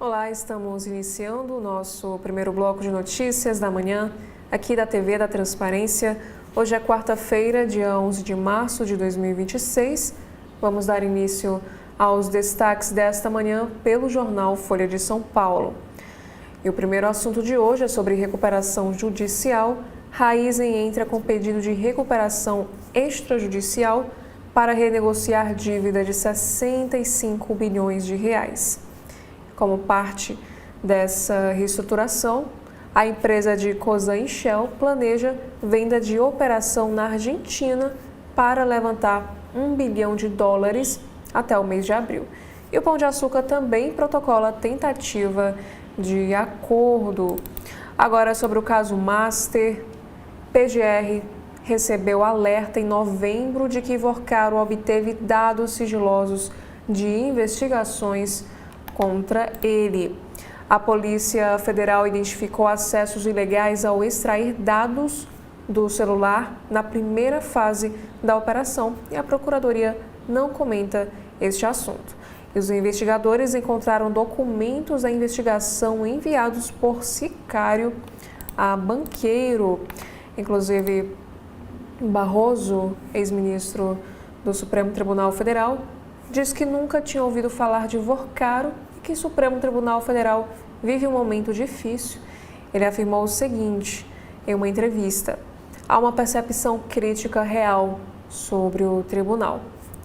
Olá, estamos iniciando o nosso primeiro bloco de notícias da manhã, aqui da TV da Transparência. Hoje é quarta-feira, dia 11 de março de 2026. Vamos dar início aos destaques desta manhã pelo jornal Folha de São Paulo. E o primeiro assunto de hoje é sobre recuperação judicial. Raizen entra com pedido de recuperação extrajudicial para renegociar dívida de 65 bilhões de reais. Como parte dessa reestruturação, a empresa de Cosan Shell planeja venda de operação na Argentina para levantar $1 bilhão até o mês de abril. E o Pão de Açúcar também protocola tentativa de acordo. Agora, sobre o caso Master, PGR recebeu alerta em novembro de que Worcaro obteve dados sigilosos de investigações contra ele. A Polícia Federal identificou acessos ilegais ao extrair dados do celular na primeira fase da operação e a Procuradoria não comenta este assunto. E os investigadores encontraram documentos da investigação enviados por sicário a banqueiro. Inclusive, Barroso, ex-ministro do Supremo Tribunal Federal, diz que nunca tinha ouvido falar de Worcaro e que o Supremo Tribunal Federal vive um momento difícil. Ele afirmou o seguinte em uma entrevista: há uma percepção crítica real sobre o tribunal.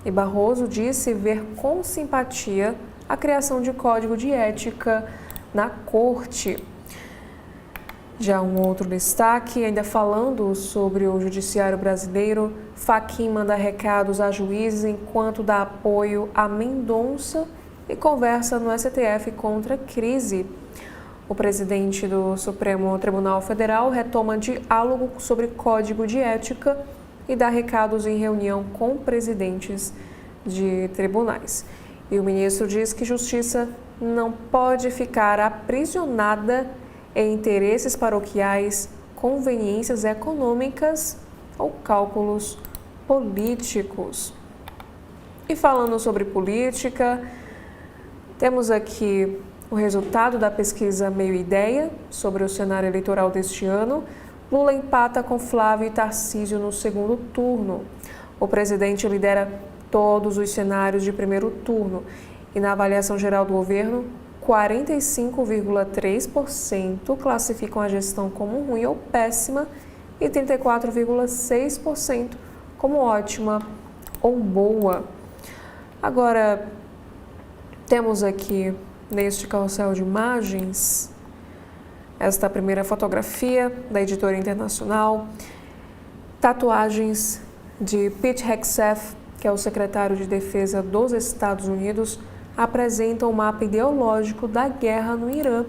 E Barroso disse ver com simpatia a criação de código de ética na corte. Já um outro destaque, ainda falando sobre o judiciário brasileiro, Fachin manda recados a juízes enquanto dá apoio a Mendonça e conversa no STF contra a crise. O presidente do Supremo Tribunal Federal retoma diálogo sobre código de ética e dá recados em reunião com presidentes de tribunais. E o ministro diz que justiça não pode ficar aprisionada em interesses paroquiais, conveniências econômicas ou cálculos políticos. E falando sobre política, temos aqui o resultado da pesquisa Meio Ideia sobre o cenário eleitoral deste ano. Lula empata com Flávio e Tarcísio no segundo turno. O presidente lidera todos os cenários de primeiro turno e na avaliação geral do governo, 45,3% classificam a gestão como ruim ou péssima e 34,6% como ótima ou boa. Agora, temos aqui neste carrossel de imagens esta primeira fotografia da editora internacional, tatuagens de Pete Hegseth, que é o secretário de Defesa dos Estados Unidos, apresentam um mapa ideológico da guerra no Irã.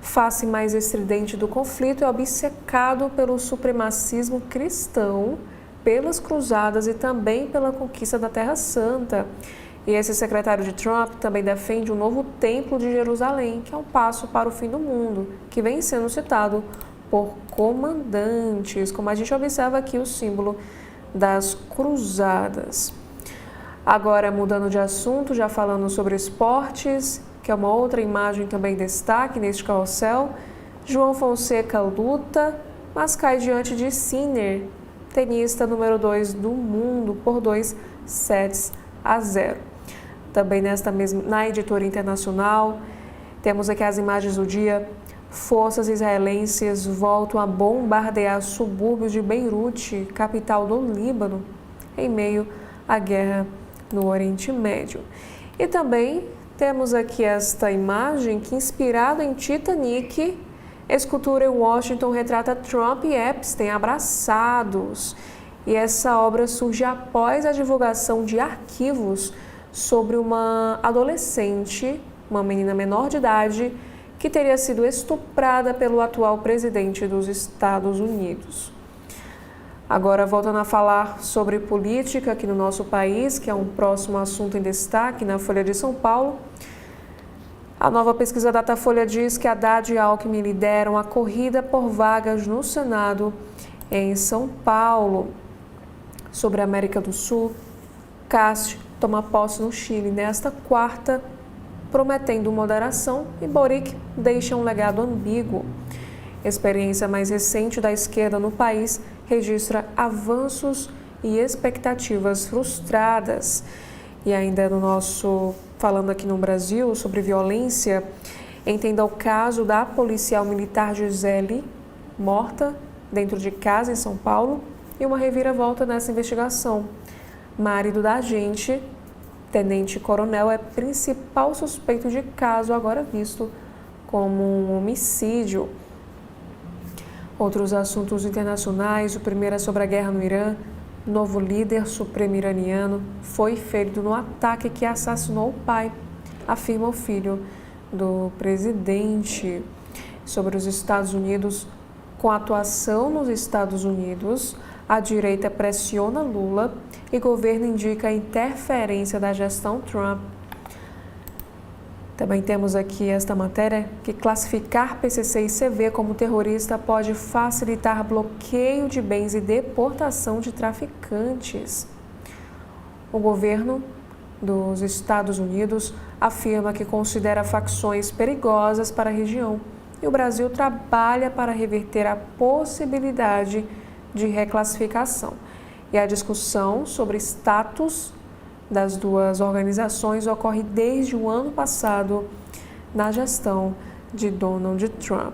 Face mais estridente do conflito é obcecado pelo supremacismo cristão, pelas cruzadas e também pela conquista da Terra Santa. E esse secretário de Trump também defende um novo templo de Jerusalém, que é um passo para o fim do mundo, que vem sendo citado por comandantes, como a gente observa aqui o símbolo das cruzadas. Agora, mudando de assunto, já falando sobre esportes, que é uma outra imagem também destaque neste carrossel, João Fonseca luta, mas cai diante de Sinner, tenista número 2 do mundo, por 2-0. Também na editora internacional, temos aqui as imagens do dia. Forças israelenses voltam a bombardear subúrbios de Beirute, capital do Líbano, em meio à guerra no Oriente Médio. E também temos aqui esta imagem que, inspirada em Titanic, escultura em Washington retrata Trump e Epstein abraçados. E essa obra surge após a divulgação de arquivos sobre uma adolescente, uma menina menor de idade, que teria sido estuprada pelo atual presidente dos Estados Unidos. Agora, voltando a falar sobre política aqui no nosso país, que é um próximo assunto em destaque na Folha de São Paulo. A nova pesquisa Datafolha diz que Haddad e Alckmin lideram a corrida por vagas no Senado em São Paulo. Sobre a América do Sul, Cast toma posse no Chile nesta quarta prometendo moderação, e Boric deixa um legado ambíguo. A experiência mais recente da esquerda no país registra avanços e expectativas frustradas. E ainda falando aqui no Brasil sobre violência, entenda o caso da policial militar Gisele, morta dentro de casa em São Paulo, e uma reviravolta nessa investigação. Marido da agente, tenente-coronel, é principal suspeito de caso agora visto como um homicídio. Outros assuntos internacionais, o primeiro é sobre a guerra no Irã. Novo líder supremo iraniano foi ferido no ataque que assassinou o pai, afirma o filho do presidente. Sobre os Estados Unidos, com atuação nos Estados Unidos, a direita pressiona Lula e governo indica interferência da gestão Trump. Também temos aqui esta matéria que classificar PCC e CV como terrorista pode facilitar bloqueio de bens e deportação de traficantes. O governo dos Estados Unidos afirma que considera facções perigosas para a região e o Brasil trabalha para reverter a possibilidade de reclassificação. E a discussão sobre status das duas organizações ocorre desde o ano passado na gestão de Donald Trump.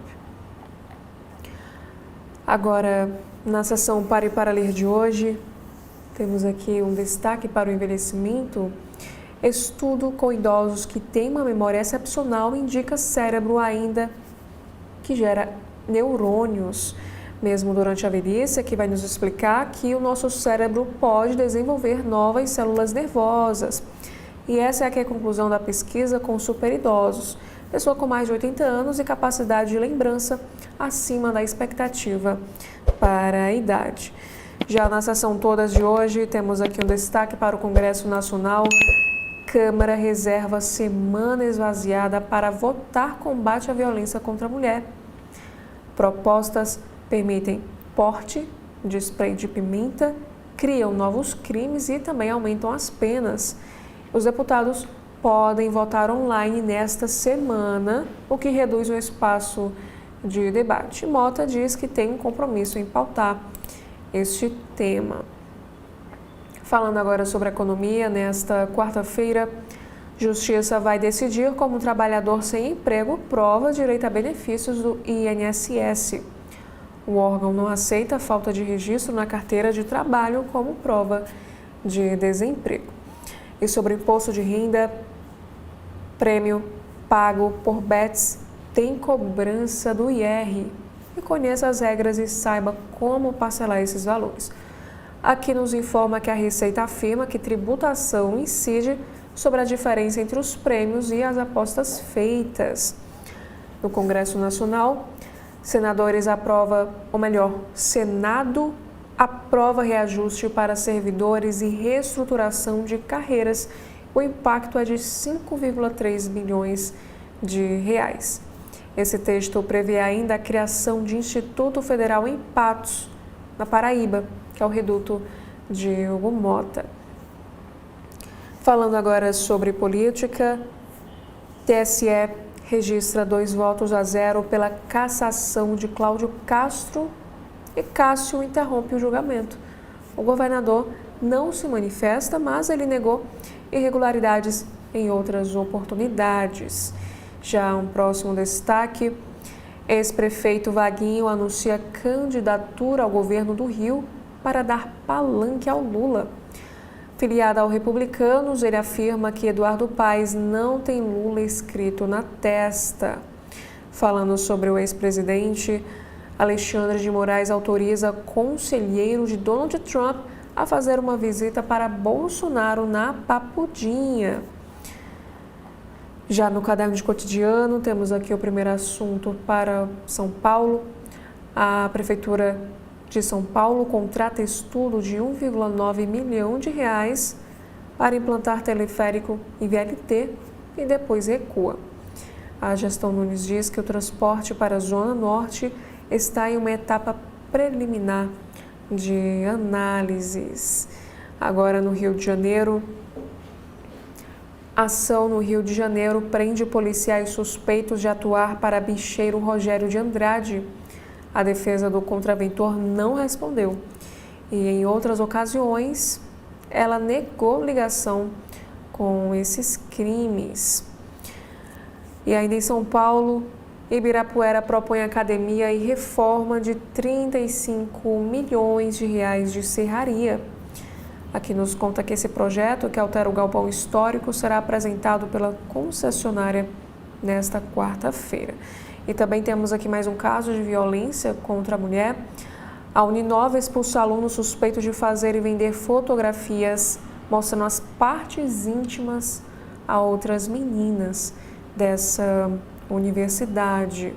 Agora, na sessão Pare e para Ler de hoje, temos aqui um destaque para o envelhecimento. Estudo com idosos que têm uma memória excepcional indica cérebro ainda que gera neurônios. Mesmo durante a velhice, que vai nos explicar que o nosso cérebro pode desenvolver novas células nervosas. E essa é aqui a conclusão da pesquisa com superidosos, pessoa com mais de 80 anos e capacidade de lembrança acima da expectativa para a idade. Já na sessão todas de hoje, temos aqui um destaque para o Congresso Nacional. Câmara reserva semana esvaziada para votar combate à violência contra a mulher. Propostas permitem porte de spray de pimenta, criam novos crimes e também aumentam as penas. Os deputados podem votar online nesta semana, o que reduz o espaço de debate. Mota diz que tem um compromisso em pautar este tema. Falando agora sobre a economia, nesta quarta-feira, Justiça vai decidir como um trabalhador sem emprego prova direito a benefícios do INSS. O órgão não aceita a falta de registro na carteira de trabalho como prova de desemprego. E sobre o imposto de renda, prêmio pago por bets tem cobrança do IR. E conheça as regras e saiba como parcelar esses valores. Aqui nos informa que a Receita afirma que tributação incide sobre a diferença entre os prêmios e as apostas feitas. No Congresso Nacional, senadores aprovam, ou melhor, Senado aprova reajuste para servidores e reestruturação de carreiras. O impacto é de 5,3 bilhões de reais. Esse texto prevê ainda a criação de Instituto Federal em Patos, na Paraíba, que é o reduto de Hugo Mota. Falando agora sobre política, TSE registra 2 votos a 0 pela cassação de Cláudio Castro e Cássio interrompe o julgamento. O governador não se manifesta, mas ele negou irregularidades em outras oportunidades. Já um próximo destaque, ex-prefeito Vaguinho anuncia candidatura ao governo do Rio para dar palanque ao Lula. Filiado ao Republicanos, ele afirma que Eduardo Paes não tem Lula escrito na testa. Falando sobre o ex-presidente, Alexandre de Moraes autoriza conselheiro de Donald Trump a fazer uma visita para Bolsonaro na Papudinha. Já no caderno de cotidiano, temos aqui o primeiro assunto para São Paulo. A Prefeitura de São Paulo contrata estudo de 1,9 milhão de reais para implantar teleférico em VLT e depois recua. A gestão Nunes diz que o transporte para a Zona Norte está em uma etapa preliminar de análises. Agora, no Rio de Janeiro, Ação no Rio de Janeiro prende policiais suspeitos de atuar para bicheiro Rogério de Andrade. A defesa do contraventor não respondeu. E em outras ocasiões, ela negou ligação com esses crimes. E ainda em São Paulo, Ibirapuera propõe academia e reforma de 35 milhões de reais de serraria. Aqui nos conta que esse projeto, que altera o galpão histórico, será apresentado pela concessionária nesta quarta-feira. E também temos aqui mais um caso de violência contra a mulher. A Uninova expulsa alunos suspeitos de fazer e vender fotografias mostrando as partes íntimas a outras meninas dessa universidade.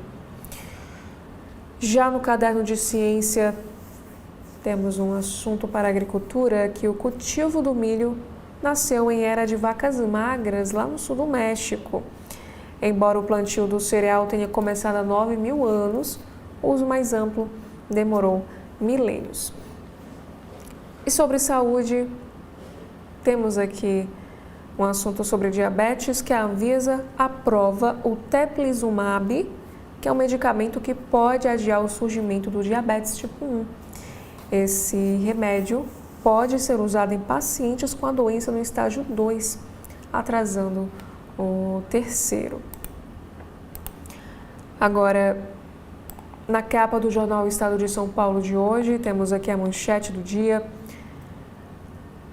Já no caderno de ciência, temos um assunto para a agricultura, que o cultivo do milho nasceu em era de vacas magras lá no sul do México. Embora o plantio do cereal tenha começado há 9.000 anos, o uso mais amplo demorou milênios. E sobre saúde, temos aqui um assunto sobre diabetes, que a Anvisa aprova o teplizumab, que é um medicamento que pode adiar o surgimento do diabetes tipo 1. Esse remédio pode ser usado em pacientes com a doença no estágio 2, atrasando o terceiro. Agora, na capa do jornal Estado de São Paulo de hoje, temos aqui a manchete do dia,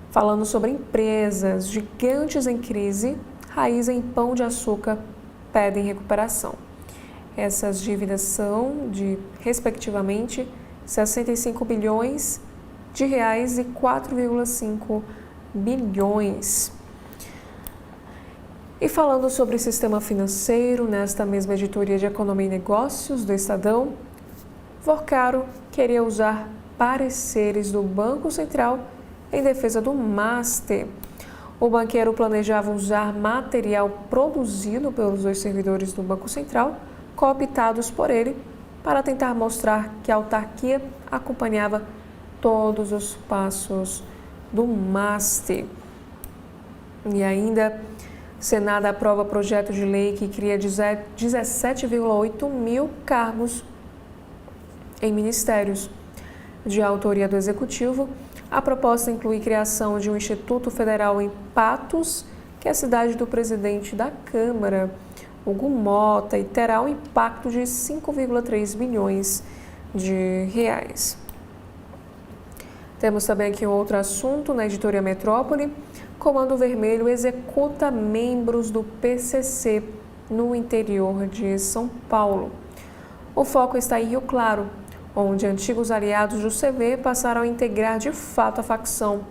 falando sobre empresas gigantes em crise, Raiz em Pão de Açúcar pedem recuperação. Essas dívidas são de, respectivamente, 65 bilhões de reais e 4,5 bilhões. E falando sobre o sistema financeiro, nesta mesma editoria de Economia e Negócios do Estadão, Forcaro queria usar pareceres do Banco Central em defesa do Master. O banqueiro planejava usar material produzido pelos 2 servidores do Banco Central, cooptados por ele, para tentar mostrar que a autarquia acompanhava todos os passos do Master. E ainda, Senado aprova projeto de lei que cria 17,8 mil cargos em ministérios. De autoria do Executivo, a proposta inclui criação de um Instituto Federal em Patos, que é a cidade do presidente da Câmara, Hugo Mota, e terá um impacto de 5,3 bilhões de reais. Temos também aqui um outro assunto na editoria Metrópole. Comando Vermelho executa membros do PCC no interior de São Paulo. O foco está em Rio Claro, onde antigos aliados do CV passaram a integrar de fato a facção.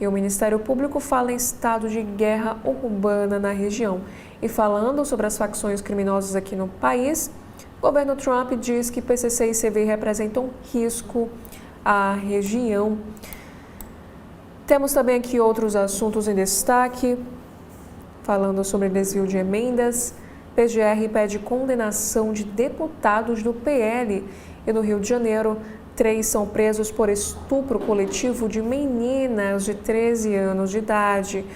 E o Ministério Público fala em estado de guerra urbana na região. E falando sobre as facções criminosas aqui no país, o governo Trump diz que PCC e CV representam risco à região. Temos também aqui outros assuntos em destaque, falando sobre desvio de emendas. PGR pede condenação de deputados do PL. E no Rio de Janeiro, 3 são presos por estupro coletivo de meninas de 13 anos de idade.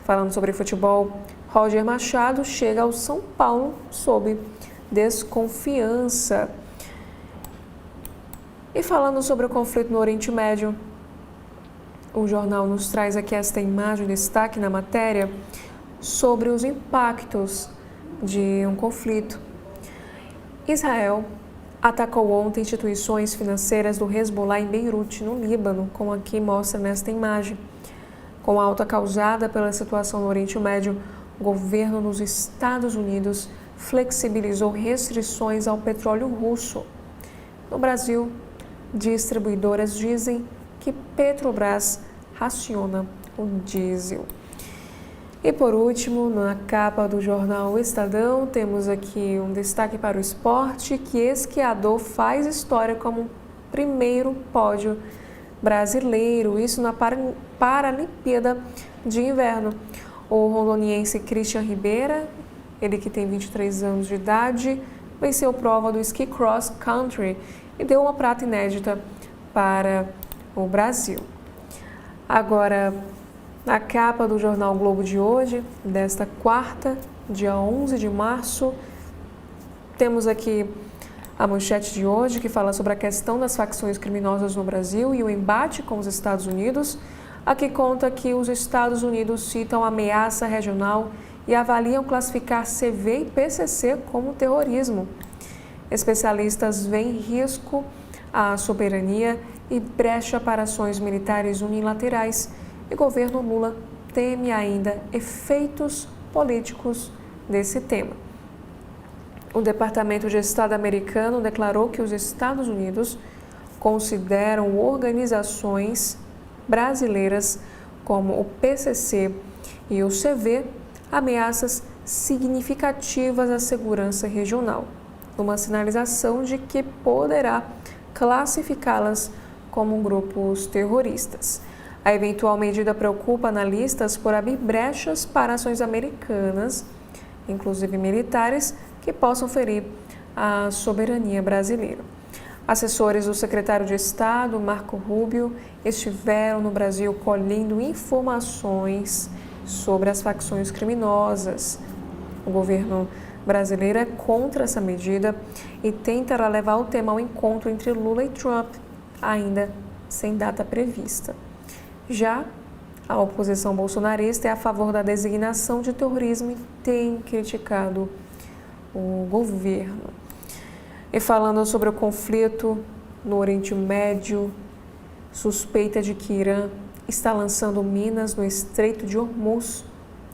Falando sobre futebol, Roger Machado chega ao São Paulo sob desconfiança. E falando sobre o conflito no Oriente Médio, o jornal nos traz aqui esta imagem de destaque na matéria sobre os impactos de um conflito. Israel atacou ontem instituições financeiras do Hezbollah em Beirute, no Líbano, como aqui mostra nesta imagem. Com a alta causada pela situação no Oriente Médio, o governo dos Estados Unidos flexibilizou restrições ao petróleo russo. No Brasil, distribuidoras dizem que Petrobras raciona o diesel. E por último, na capa do jornal Estadão, temos aqui um destaque para o esporte, que esquiador faz história como primeiro pódio brasileiro, isso na Paralimpíada de Inverno. O rondoniense Christian Ribeira, ele que tem 23 anos de idade, venceu a prova do Ski Cross Country e deu uma prata inédita para o Brasil. Agora, Na capa do jornal Globo de hoje, desta quarta, dia 11 de março, temos aqui a manchete de hoje que fala sobre a questão das facções criminosas no Brasil e o embate com os Estados Unidos. Aqui conta que os Estados Unidos citam ameaça regional e avaliam classificar CV e PCC como terrorismo. Especialistas veem risco à soberania e brecha para ações militares unilaterais. E governo Lula teme ainda efeitos políticos desse tema. O Departamento de Estado americano declarou que os Estados Unidos consideram organizações brasileiras como o PCC e o CV ameaças significativas à segurança regional, uma sinalização de que poderá classificá-las como grupos terroristas. A eventual medida preocupa analistas por abrir brechas para ações americanas, inclusive militares, que possam ferir a soberania brasileira. Assessores do secretário de Estado, Marco Rubio, estiveram no Brasil colhendo informações sobre as facções criminosas. O governo brasileiro é contra essa medida e tentará levar o tema ao encontro entre Lula e Trump, ainda sem data prevista. Já a oposição bolsonarista é a favor da designação de terrorismo e tem criticado o governo. E falando sobre o conflito no Oriente Médio, suspeita de que Irã está lançando minas no Estreito de Hormuz,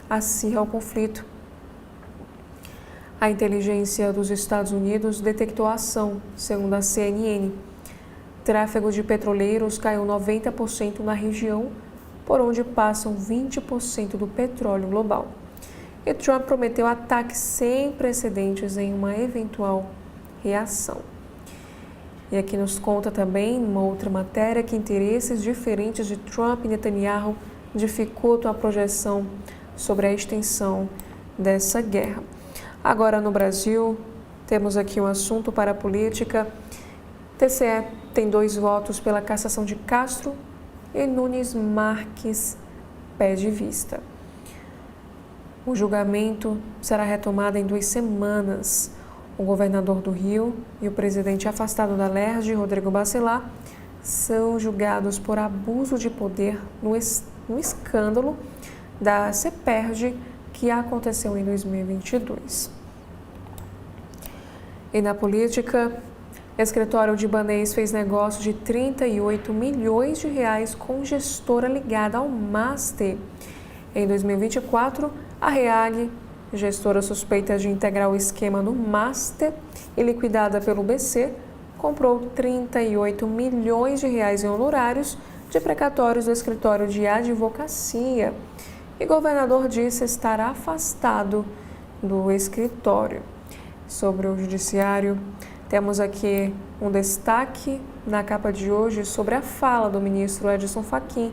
acirra o conflito. A inteligência dos Estados Unidos detectou a ação, segundo a CNN. Tráfego de petroleiros caiu 90% na região, por onde passam 20% do petróleo global. E Trump prometeu ataques sem precedentes em uma eventual reação. E aqui nos conta também, numa outra matéria, que interesses diferentes de Trump e Netanyahu dificultam a projeção sobre a extensão dessa guerra. Agora no Brasil, temos aqui um assunto para a política. TCE tem 2 votos pela cassação de Castro e Nunes Marques pede vista. O julgamento será retomado em 2 semanas. O governador do Rio e o presidente afastado da LERJ, Rodrigo Bacelar, são julgados por abuso de poder no escândalo da CEPERJ que aconteceu em 2022. E na política, o escritório de Ibanez fez negócio de 38 milhões de reais com gestora ligada ao Master. Em 2024, a REAG, gestora suspeita de integrar o esquema do Master e liquidada pelo BC, comprou 38 milhões de reais em honorários de precatórios do escritório de advocacia. E o governador disse estar afastado do escritório. Sobre o judiciário, temos aqui um destaque na capa de hoje sobre a fala do ministro Edson Fachin.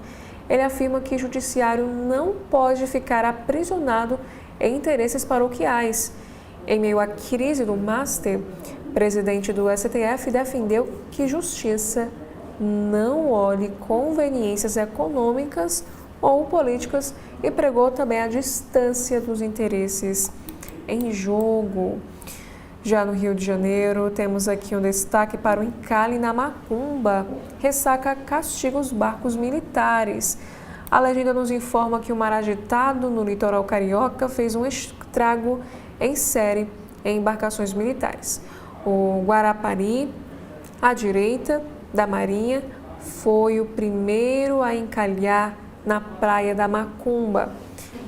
Ele afirma que o judiciário não pode ficar aprisionado em interesses paroquiais. Em meio à crise do Master, o presidente do STF defendeu que justiça não olhe conveniências econômicas ou políticas e pregou também a distância dos interesses em jogo. Já no Rio de Janeiro, temos aqui um destaque para o encalhe na Macumba. Ressaca castiga os barcos militares. A legenda nos informa que o mar agitado no litoral carioca fez um estrago em série em embarcações militares. O Guarapari, à direita da Marinha, foi o primeiro a encalhar na praia da Macumba.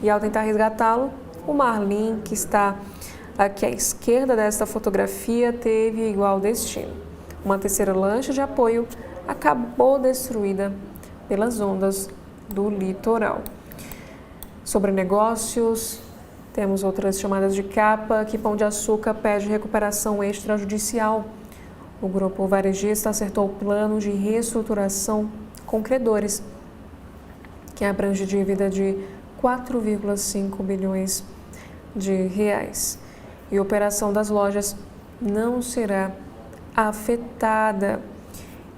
E ao tentar resgatá-lo, o Marlim, que está aqui à esquerda desta fotografia, teve igual destino. Uma terceira lancha de apoio acabou destruída pelas ondas do litoral. Sobre negócios, temos outras chamadas de capa, que Pão de Açúcar pede recuperação extrajudicial. O grupo varejista acertou o plano de reestruturação com credores, que abrange dívida de 4,5 bilhões de reais. E a operação das lojas não será afetada.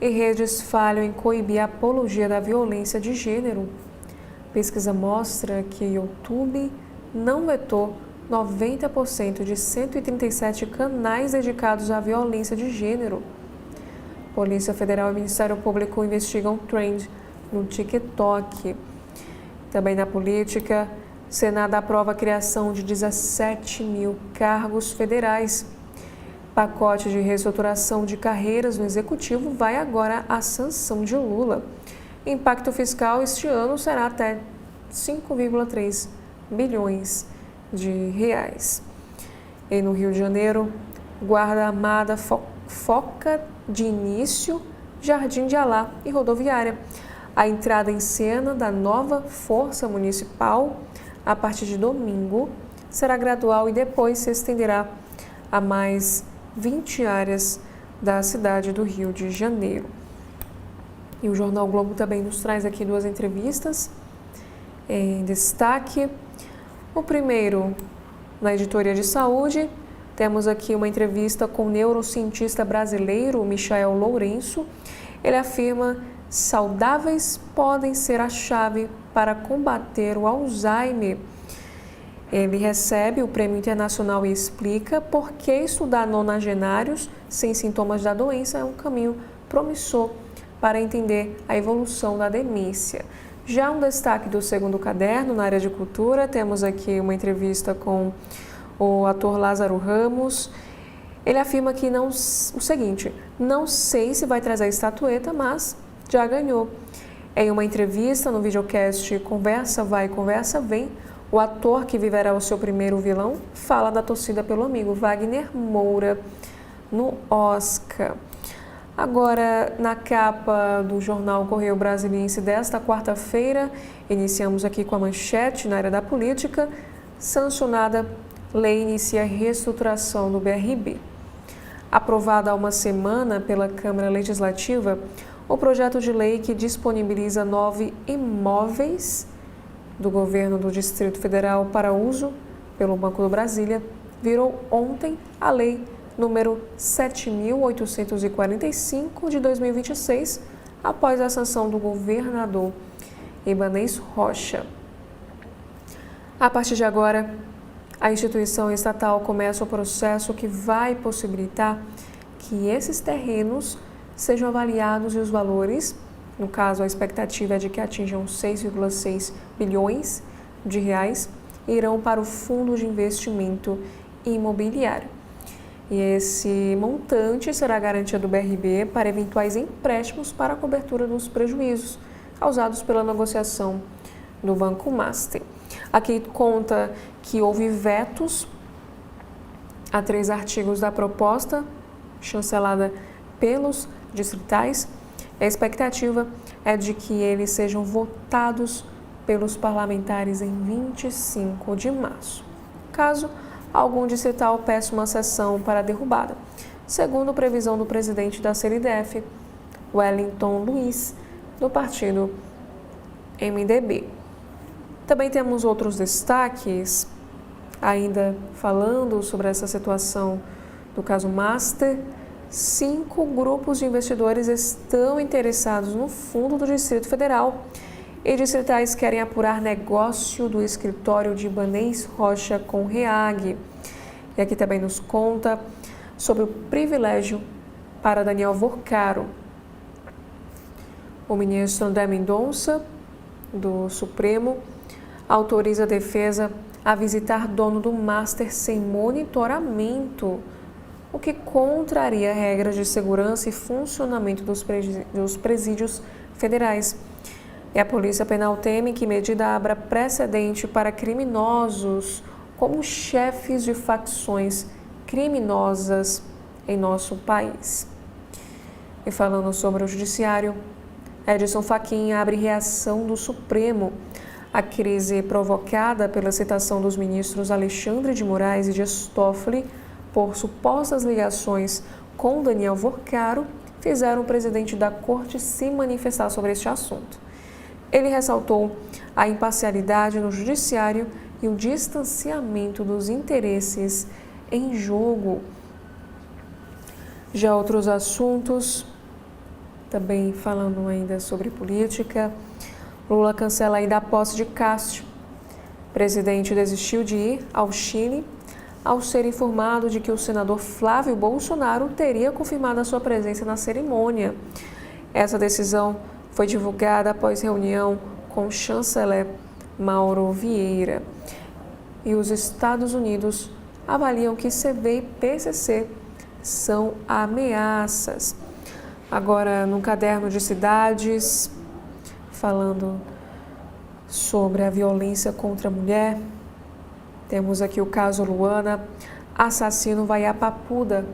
E redes falham em coibir a apologia da violência de gênero. pesquisa mostra que o YouTube não vetou 90% de 137 canais dedicados à violência de gênero. Polícia Federal e Ministério Público investigam trend no TikTok. Também na política, Senado aprova a criação de 17 mil cargos federais. Pacote de reestruturação de carreiras no Executivo vai agora à sanção de Lula. Impacto fiscal este ano será até 5,3 bilhões de reais. E no Rio de Janeiro, Guarda Armada foca de início Jardim de Alá e rodoviária. A entrada em cena da nova Força Municipal, a partir de domingo, será gradual e depois se estenderá a mais 20 áreas da cidade do Rio de Janeiro. E o Jornal Globo também nos traz aqui 2 entrevistas em destaque. O primeiro, na editoria de saúde, temos aqui uma entrevista com o neurocientista brasileiro Michael Lourenço. Ele afirma: saudáveis podem ser a chave para combater o Alzheimer. Ele recebe o Prêmio Internacional e explica por que estudar nonagenários sem sintomas da doença é um caminho promissor para entender a evolução da demência. Já um destaque do segundo caderno, na área de cultura, temos aqui uma entrevista com o ator Lázaro Ramos. Ele afirma que o seguinte: não sei se vai trazer a estatueta, mas já ganhou. Em uma entrevista no videocast Conversa Vai, Conversa Vem, o ator que viverá o seu primeiro vilão fala da torcida pelo amigo Wagner Moura no Oscar. Agora, na capa do jornal Correio Brasiliense desta quarta-feira, iniciamos aqui com a manchete na área da política: sancionada, lei inicia reestruturação do BRB. Aprovada há uma semana pela Câmara Legislativa, o projeto de lei que disponibiliza 9 imóveis do governo do Distrito Federal para uso pelo Banco do Brasília virou ontem a lei número 7.845 de 2026, após a sanção do governador Ibanez Rocha. A partir de agora, a instituição estatal começa o processo que vai possibilitar que esses terrenos sejam avaliados e os valores, no caso a expectativa é de que atinjam 6,6 bilhões de reais, irão para o Fundo de Investimento Imobiliário. E esse montante será garantia do BRB para eventuais empréstimos para a cobertura dos prejuízos causados pela negociação do Banco Master. Aqui conta que houve vetos a 3 artigos da proposta, chancelada pelos distritais. A expectativa é de que eles sejam votados pelos parlamentares em 25 de março. Caso algum distrital peça uma sessão para derrubada, segundo previsão do presidente da CNDF, Wellington Luiz, do partido MDB. Também temos outros destaques, ainda falando sobre essa situação do caso Master. 5 grupos de investidores estão interessados no fundo do Distrito Federal e distritais querem apurar negócio do escritório de Ibanez Rocha com REAG. E aqui também nos conta sobre o privilégio para Daniel Vorcaro. O ministro André Mendonça, do Supremo, autoriza a defesa a visitar dono do Master sem monitoramento, o que contraria regras de segurança e funcionamento dos presídios federais. E a Polícia Penal teme que medida abra precedente para criminosos como chefes de facções criminosas em nosso país. E falando sobre o Judiciário, Edson Fachin abre reação do Supremo. A crise provocada pela citação dos ministros Alexandre de Moraes e Dias Toffoli por supostas ligações com Daniel Vorcaro fizeram o presidente da Corte se manifestar sobre este assunto. Ele ressaltou a imparcialidade no Judiciário e o distanciamento dos interesses em jogo. Já outros assuntos, também falando ainda sobre política, Lula cancela ainda a posse de Cássio. O presidente desistiu de ir ao Chile ao ser informado de que o senador Flávio Bolsonaro teria confirmado a sua presença na cerimônia. Essa decisão foi divulgada após reunião com o chanceler Mauro Vieira. E os Estados Unidos avaliam que CV e PCC são ameaças. Agora, no caderno de cidades, falando sobre a violência contra a mulher, temos aqui o caso Luana. Assassino vai à Papuda.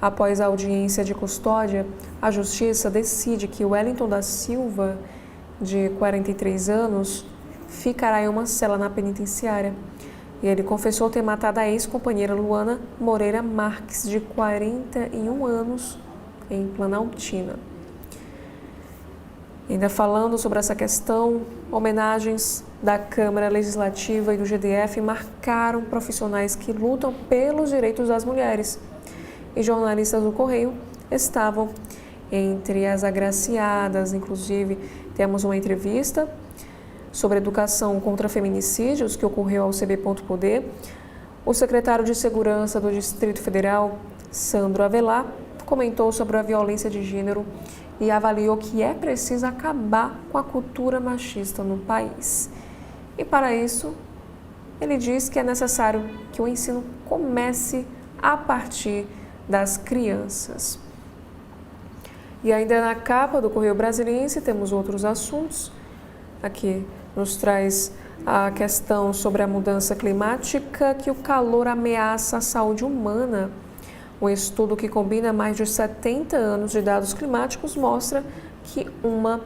Após a audiência de custódia, a justiça decide que Wellington da Silva, de 43 anos, ficará em uma cela na penitenciária. E ele confessou ter matado a ex-companheira Luana Moreira Marques, de 41 anos, em Planaltina. Ainda falando sobre essa questão, homenagens da Câmara Legislativa e do GDF marcaram profissionais que lutam pelos direitos das mulheres. E jornalistas do Correio estavam entre as agraciadas. Inclusive, temos uma entrevista sobre educação contra feminicídios que ocorreu ao CB.poder. O secretário de Segurança do Distrito Federal, Sandro Avelar, comentou sobre a violência de gênero e avaliou que é preciso acabar com a cultura machista no país. E para isso, ele diz que é necessário que o ensino comece a partir das crianças. E ainda na capa do Correio Brasiliense temos outros assuntos. Aqui nos traz a questão sobre a mudança climática, que o calor ameaça a saúde humana. Um estudo que combina mais de 70 anos de dados climáticos mostra que 1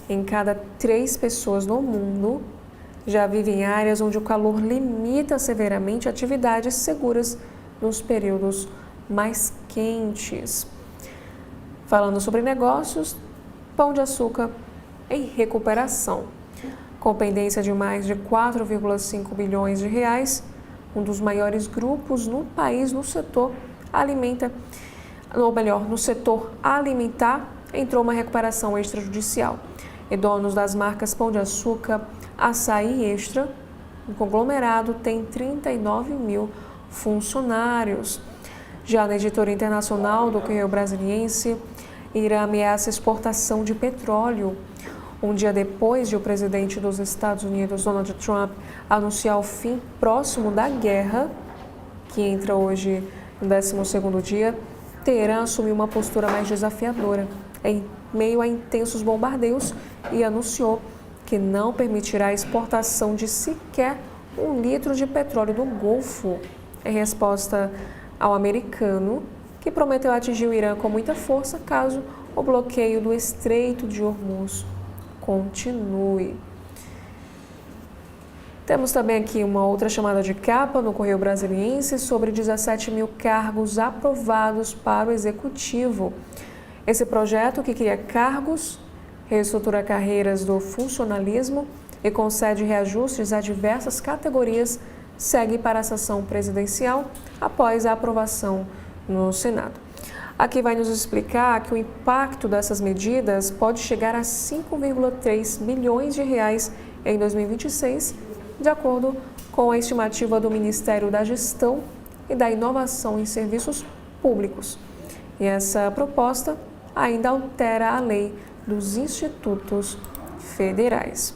em cada 3 pessoas no mundo já vive em áreas onde o calor limita severamente atividades seguras nos períodos mais quentes. Falando sobre negócios, Pão de Açúcar em recuperação. Com pendência de mais de 4,5 bilhões de reais, um dos maiores grupos no país no setor no setor alimentar, entrou uma recuperação extrajudicial. E donos das marcas Pão de Açúcar, Açaí Extra, o conglomerado tem 39 mil funcionários. Já na editoria internacional do Correio Brasiliense, Irã ameaça exportação de petróleo. Um dia depois de o presidente dos Estados Unidos, Donald Trump, anunciar o fim próximo da guerra, que entra hoje no 12º dia, Teherã assumiu uma postura mais desafiadora em meio a intensos bombardeios e anunciou que não permitirá a exportação de sequer 1 litro de petróleo do Golfo, em resposta ao americano, que prometeu atingir o Irã com muita força caso o bloqueio do Estreito de Hormuz continue. Temos também aqui uma outra chamada de capa no Correio Brasiliense sobre 17 mil cargos aprovados para o Executivo. Esse projeto, que cria cargos, reestrutura carreiras do funcionalismo e concede reajustes a diversas categorias, segue para a sessão presidencial após a aprovação no Senado. Aqui vai nos explicar que o impacto dessas medidas pode chegar a 5,3 bilhões de reais em 2026, de acordo com a estimativa do Ministério da Gestão e da Inovação em Serviços Públicos. E essa proposta ainda altera a lei dos institutos federais.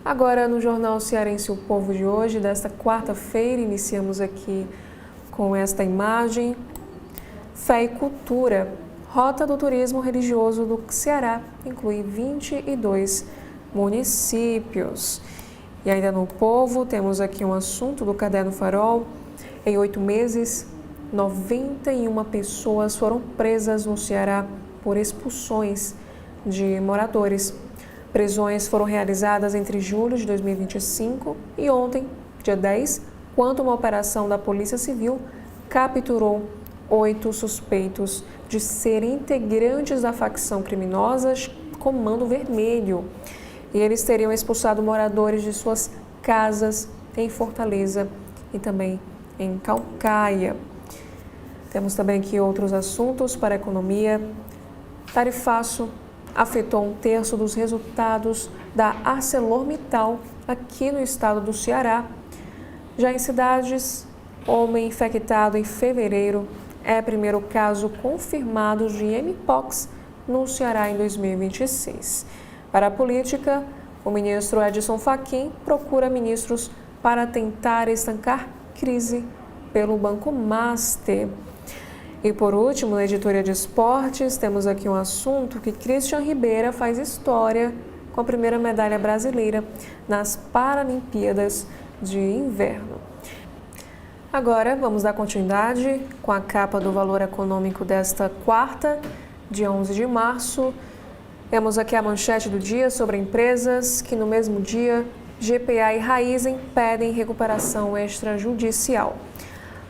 Agora, no Jornal Cearense O Povo de hoje, desta quarta-feira, iniciamos aqui com esta imagem. Fé e cultura. Rota do turismo religioso do Ceará inclui 22 municípios. E ainda no Povo, temos aqui um assunto do Caderno Farol. Em 8 meses, 91 pessoas foram presas no Ceará por expulsões de moradores. Prisões foram realizadas entre julho de 2025 e ontem, dia 10, quando uma operação da Polícia Civil capturou 8 suspeitos de serem integrantes da facção criminosa Comando Vermelho. E eles teriam expulsado moradores de suas casas em Fortaleza e também em Caucaia. Temos também aqui outros assuntos para a economia. Tarifaço afetou 1/3 dos resultados da ArcelorMittal aqui no estado do Ceará. Já em cidades, homem infectado em fevereiro é o primeiro caso confirmado de mpox no Ceará em 2026. Para a política, o ministro Edson Fachin procura ministros para tentar estancar crise pelo Banco Master. E por último, na editoria de esportes, temos aqui um assunto que Christian Ribeira faz história com a primeira medalha brasileira nas Paralimpíadas de Inverno. Agora, vamos dar continuidade com a capa do Valor Econômico desta quarta, dia 11 de março. Temos aqui a manchete do dia sobre empresas que no mesmo dia GPA e Raizen pedem recuperação extrajudicial.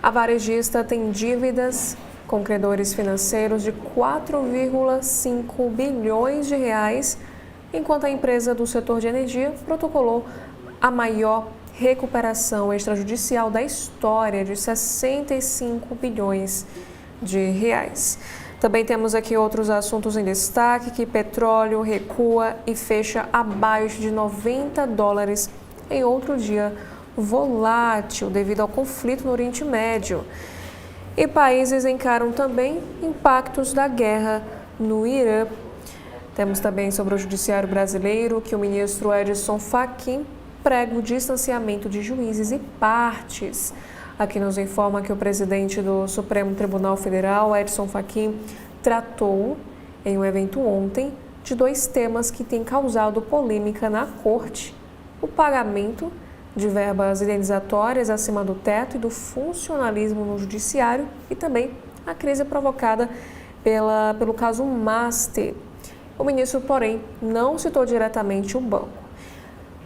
A varejista tem dívidas com credores financeiros de 4,5 bilhões de reais, enquanto a empresa do setor de energia protocolou a maior recuperação extrajudicial da história de 65 bilhões de reais. Também temos aqui outros assuntos em destaque, que petróleo recua e fecha abaixo de $90 em outro dia volátil devido ao conflito no Oriente Médio. E países encaram também impactos da guerra no Irã. Temos também sobre o judiciário brasileiro que o ministro Edson Fachin prega o distanciamento de juízes e partes. Aqui nos informa que o presidente do Supremo Tribunal Federal, Edson Fachin, tratou em um evento ontem de 2 temas que têm causado polêmica na corte: o pagamento de verbas indenizatórias acima do teto e do funcionalismo no judiciário e também a crise provocada pelo caso Master. O ministro, porém, não citou diretamente o banco.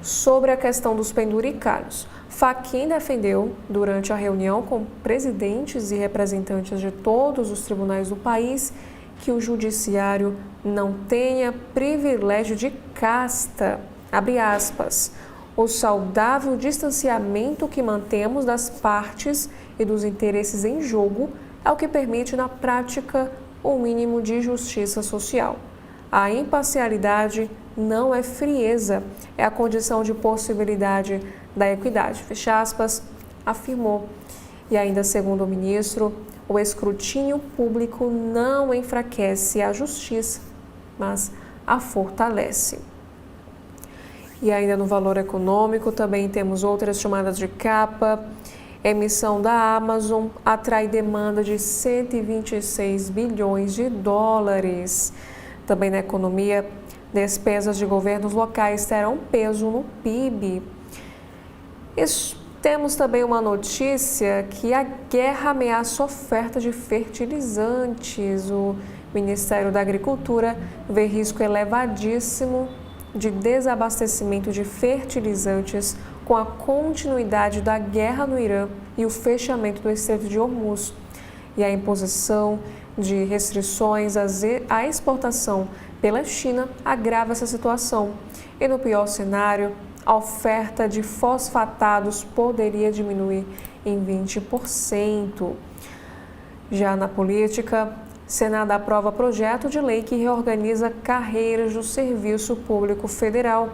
Sobre a questão dos penduricalhos, Fachin defendeu, durante a reunião com presidentes e representantes de todos os tribunais do país, que o judiciário não tenha privilégio de casta. Abre aspas. O saudável distanciamento que mantemos das partes e dos interesses em jogo é o que permite, na prática, o mínimo de justiça social. A imparcialidade não é frieza, é a condição de possibilidade da equidade, fecha aspas, afirmou. E ainda segundo o ministro, o escrutínio público não enfraquece a justiça, mas a fortalece. E ainda no valor econômico também temos outras chamadas de capa. Emissão da Amazon atrai demanda de 126 bilhões de dólares. Também na economia, despesas de governos locais terão peso no PIB. Temos também uma notícia que a guerra ameaça a oferta de fertilizantes. O Ministério da Agricultura vê risco elevadíssimo de desabastecimento de fertilizantes com a continuidade da guerra no Irã e o fechamento do Estreito de Hormuz. E a imposição de restrições à exportação pela China agrava essa situação. E no pior cenário, a oferta de fosfatados poderia diminuir em 20%. Já na política, Senado aprova projeto de lei que reorganiza carreiras do Serviço Público Federal.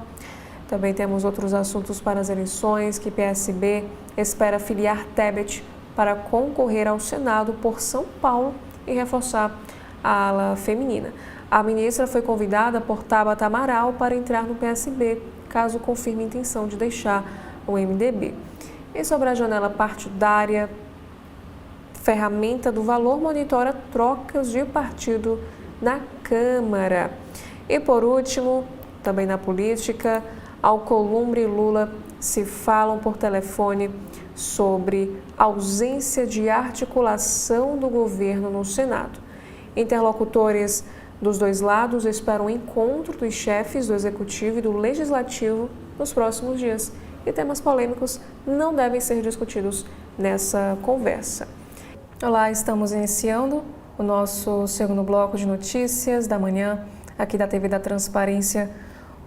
Também temos outros assuntos para as eleições, que PSB espera filiar Tebet para concorrer ao Senado por São Paulo e reforçar a ala feminina. A ministra foi convidada por Tabata Amaral para entrar no PSB, caso confirme a intenção de deixar o MDB. E sobre a janela partidária, ferramenta do Valor monitora trocas de partido na Câmara. E por último, também na política, Alcolumbre e Lula se falam por telefone sobre ausência de articulação do governo no Senado. Interlocutores dos dois lados esperam um encontro dos chefes do Executivo e do Legislativo nos próximos dias. E temas polêmicos não devem ser discutidos nessa conversa. Olá, estamos iniciando o nosso segundo bloco de notícias da manhã aqui da TV da Transparência.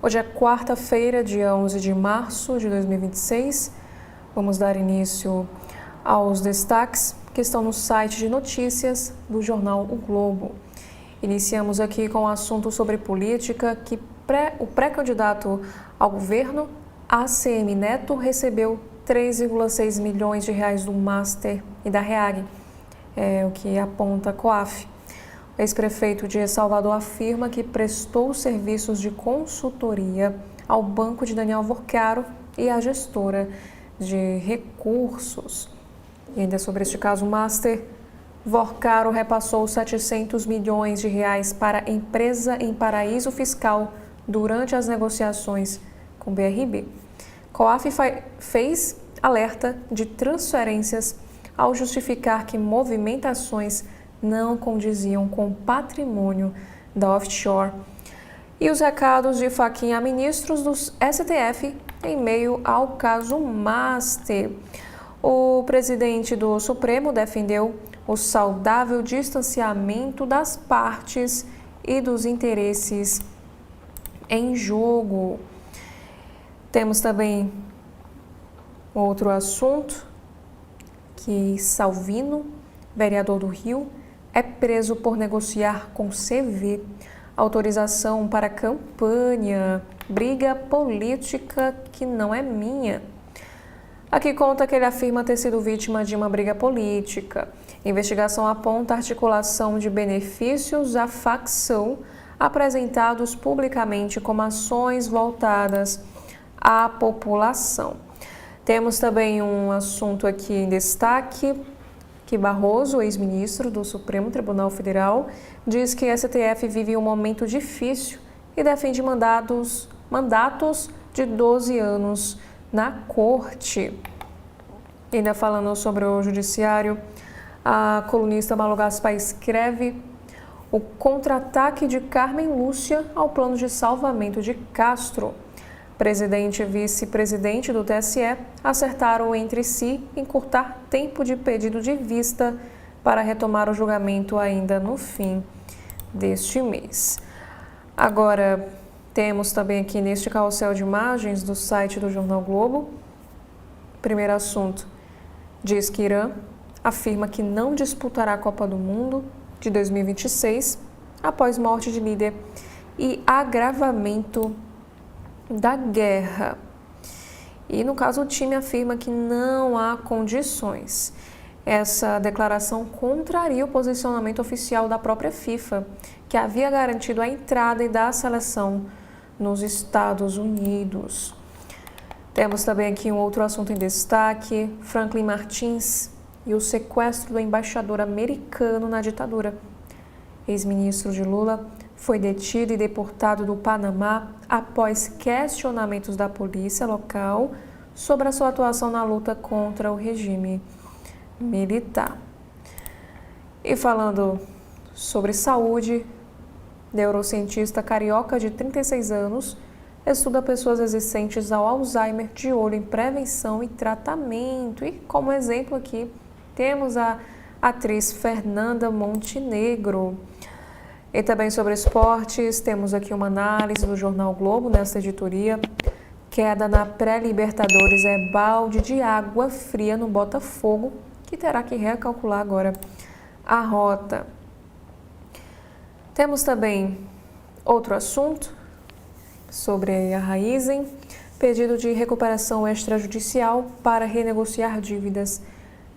Hoje é quarta-feira, dia 11 de março de 2026. Vamos dar início aos destaques que estão no site de notícias do jornal O Globo. Iniciamos aqui com um assunto sobre política, que o pré-candidato ao governo, ACM Neto, recebeu 3,6 milhões de reais do Master e da REAG, o que aponta a COAF. O ex-prefeito de Salvador afirma que prestou serviços de consultoria ao banco de Daniel Vorcaro e à gestora de recursos. E ainda sobre este caso Master, Vorcaro repassou 700 milhões de reais para a empresa em paraíso fiscal durante as negociações com o BRB. COAF fez alerta de transferências ao justificar que movimentações não condiziam com o patrimônio da offshore. E os recados de Fachin a ministros do STF em meio ao caso Master. O presidente do Supremo defendeu o saudável distanciamento das partes e dos interesses em jogo. Temos também outro assunto, que Salvino, vereador do Rio, é preso por negociar com CV autorização para campanha, briga política que não é minha. Aqui conta que ele afirma ter sido vítima de uma briga política. Investigação aponta articulação de benefícios à facção apresentados publicamente como ações voltadas à população. Temos também um assunto aqui em destaque, que Barroso, ex-ministro do Supremo Tribunal Federal, diz que a STF vive um momento difícil e defende mandatos de 12 anos na corte. Ainda falando sobre o judiciário, a colunista Malu Gaspar escreve o contra-ataque de Carmen Lúcia ao plano de salvamento de Castro. Presidente e vice-presidente do TSE acertaram entre si encurtar tempo de pedido de vista para retomar o julgamento ainda no fim deste mês. Agora, temos também aqui neste carrossel de imagens do site do Jornal Globo. Primeiro assunto, diz que Irã afirma que não disputará a Copa do Mundo de 2026 após morte de líder e agravamento da guerra. E no caso o time afirma que não há condições. Essa declaração contraria o posicionamento oficial da própria FIFA, que havia garantido a entrada da seleção nos Estados Unidos. Temos também aqui um outro assunto em destaque, Franklin Martins e o sequestro do embaixador americano na ditadura. Ex-ministro de Lula foi detido e deportado do Panamá após questionamentos da polícia local sobre a sua atuação na luta contra o regime militar. E falando sobre saúde, neurocientista carioca de 36 anos estuda pessoas resistentes ao Alzheimer de olho em prevenção e tratamento. E como exemplo aqui temos a atriz Fernanda Montenegro. E também sobre esportes, temos aqui uma análise do Jornal Globo nesta editoria. Queda na pré-Libertadores é balde de água fria no Botafogo, que terá que recalcular agora a rota. Temos também outro assunto sobre a Raizen, pedido de recuperação extrajudicial para renegociar dívidas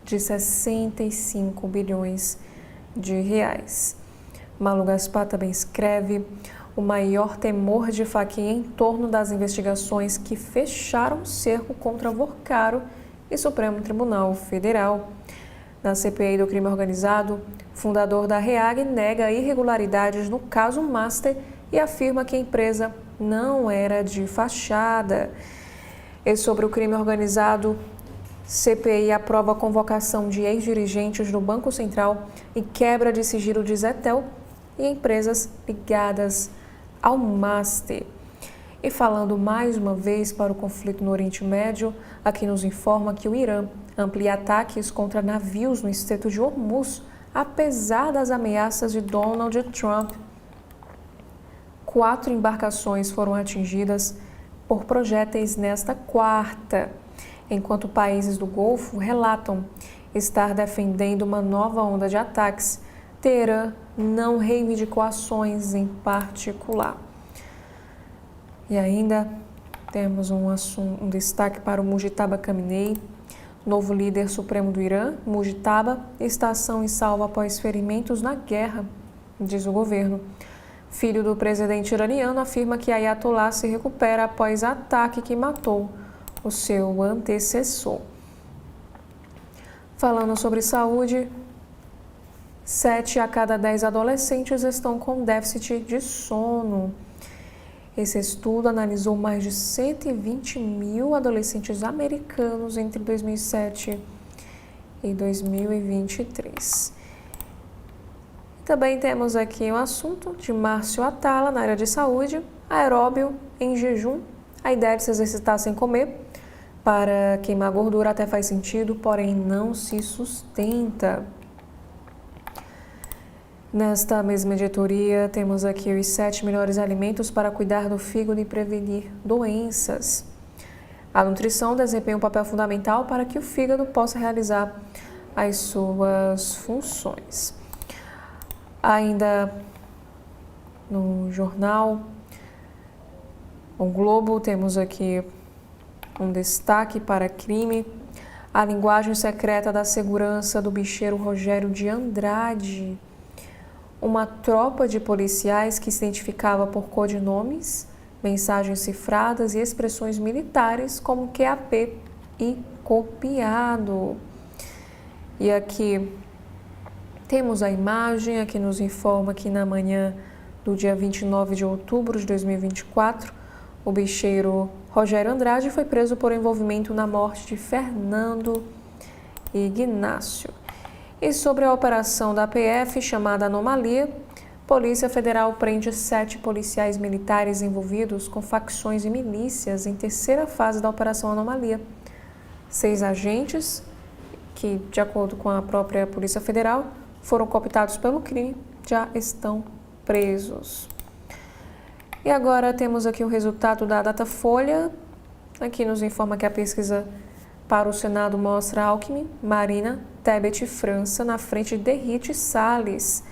de 65 bilhões de reais. Malu Gaspar também escreve o maior temor de Fachin em torno das investigações que fecharam o cerco contra Vorcaro e Supremo Tribunal Federal. Na CPI do crime organizado, o fundador da REAG nega irregularidades no caso Master e afirma que a empresa não era de fachada. E sobre o crime organizado, CPI aprova a convocação de ex-dirigentes do Banco Central e quebra de sigilo de Zetel e empresas ligadas ao Master. E falando mais uma vez para o conflito no Oriente Médio, aqui nos informa que o Irã amplia ataques contra navios no Estreito de Hormuz, apesar das ameaças de Donald Trump. 4 embarcações foram atingidas por projéteis nesta quarta, enquanto países do Golfo relatam estar defendendo uma nova onda de ataques carteira, não reivindicou ações em particular. E ainda temos um destaque para o Mujtaba Khamenei, novo líder supremo do Irã. Mujtaba está são e salvo após ferimentos na guerra, diz o governo. Filho do presidente iraniano afirma que Ayatollah se recupera após ataque que matou o seu antecessor. Falando sobre saúde, 7 a cada 10 adolescentes estão com déficit de sono. Esse estudo analisou mais de 120 mil adolescentes americanos entre 2007 e 2023. Também temos aqui um assunto de Márcio Atala, na área de saúde, aeróbio em jejum. A ideia de se exercitar sem comer para queimar gordura até faz sentido, porém não se sustenta. Nesta mesma editoria, temos aqui os 7 melhores alimentos para cuidar do fígado e prevenir doenças. A nutrição desempenha um papel fundamental para que o fígado possa realizar as suas funções. Ainda no jornal O Globo, temos aqui um destaque para crime. A linguagem secreta da segurança do bicheiro Rogério de Andrade. Uma tropa de policiais que se identificava por codinomes, mensagens cifradas e expressões militares como QAP e copiado. E aqui temos a imagem que nos informa que na manhã do dia 29 de outubro de 2024, o bicheiro Rogério Andrade foi preso por envolvimento na morte de Fernando Ignácio. E sobre a operação da PF, chamada Anomalia, Polícia Federal prende 7 policiais militares envolvidos com facções e milícias em terceira fase da Operação Anomalia. 6 agentes que, de acordo com a própria Polícia Federal, foram cooptados pelo crime, já estão presos. E agora temos aqui o resultado da Datafolha. Aqui nos informa que a pesquisa para o Senado mostra Alckmin, Marina, Tebet e França na frente de Derrite e Salles.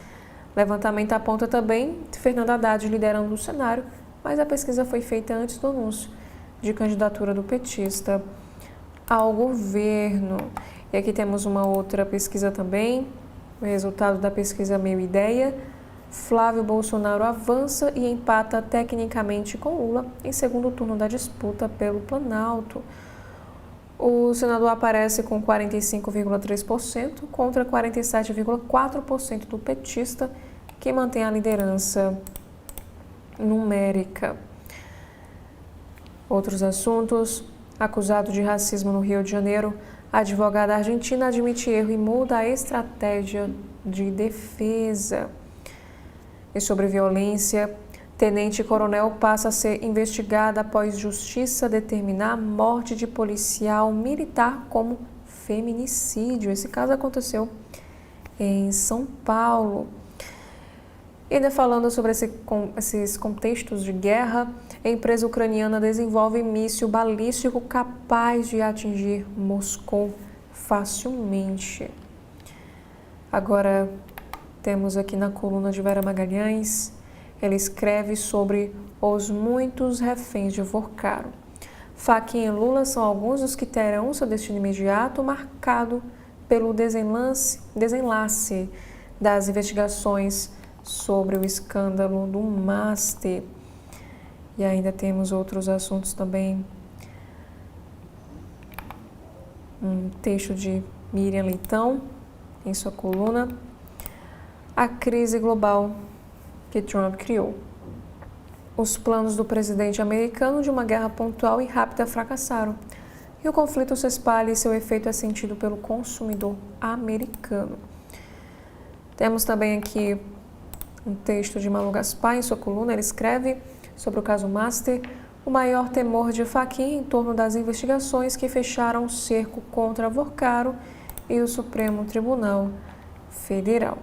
Levantamento aponta também Fernando Haddad liderando o cenário, mas a pesquisa foi feita antes do anúncio de candidatura do petista ao governo. E aqui temos uma outra pesquisa também, o resultado da pesquisa Meio Ideia. Flávio Bolsonaro avança e empata tecnicamente com Lula em segundo turno da disputa pelo Planalto. O senador aparece com 45,3% contra 47,4% do petista, que mantém a liderança numérica. Outros assuntos. Acusado de racismo no Rio de Janeiro, a advogada argentina admite erro e muda a estratégia de defesa. E sobre violência, tenente-coronel passa a ser investigada após justiça determinar a morte de policial militar como feminicídio. Esse caso aconteceu em São Paulo. E ainda falando sobre esses contextos de guerra, a empresa ucraniana desenvolve míssil balístico capaz de atingir Moscou facilmente. Agora temos aqui na coluna de Vera Magalhães, ela escreve sobre os muitos reféns de Vorcaro. Fachin e Lula são alguns dos que terão seu destino imediato marcado pelo desenlace das investigações sobre o escândalo do MASTE. E ainda temos outros assuntos também. Um texto de Miriam Leitão, em sua coluna, a crise global que Trump criou. Os planos do presidente americano de uma guerra pontual e rápida fracassaram, e o conflito se espalha e seu efeito é sentido pelo consumidor americano. Temos também aqui um texto de Malu Gaspar em sua coluna. Ele escreve sobre o caso Master, o maior temor de Fachin em torno das investigações que fecharam o cerco contra Vorcaro e o Supremo Tribunal Federal.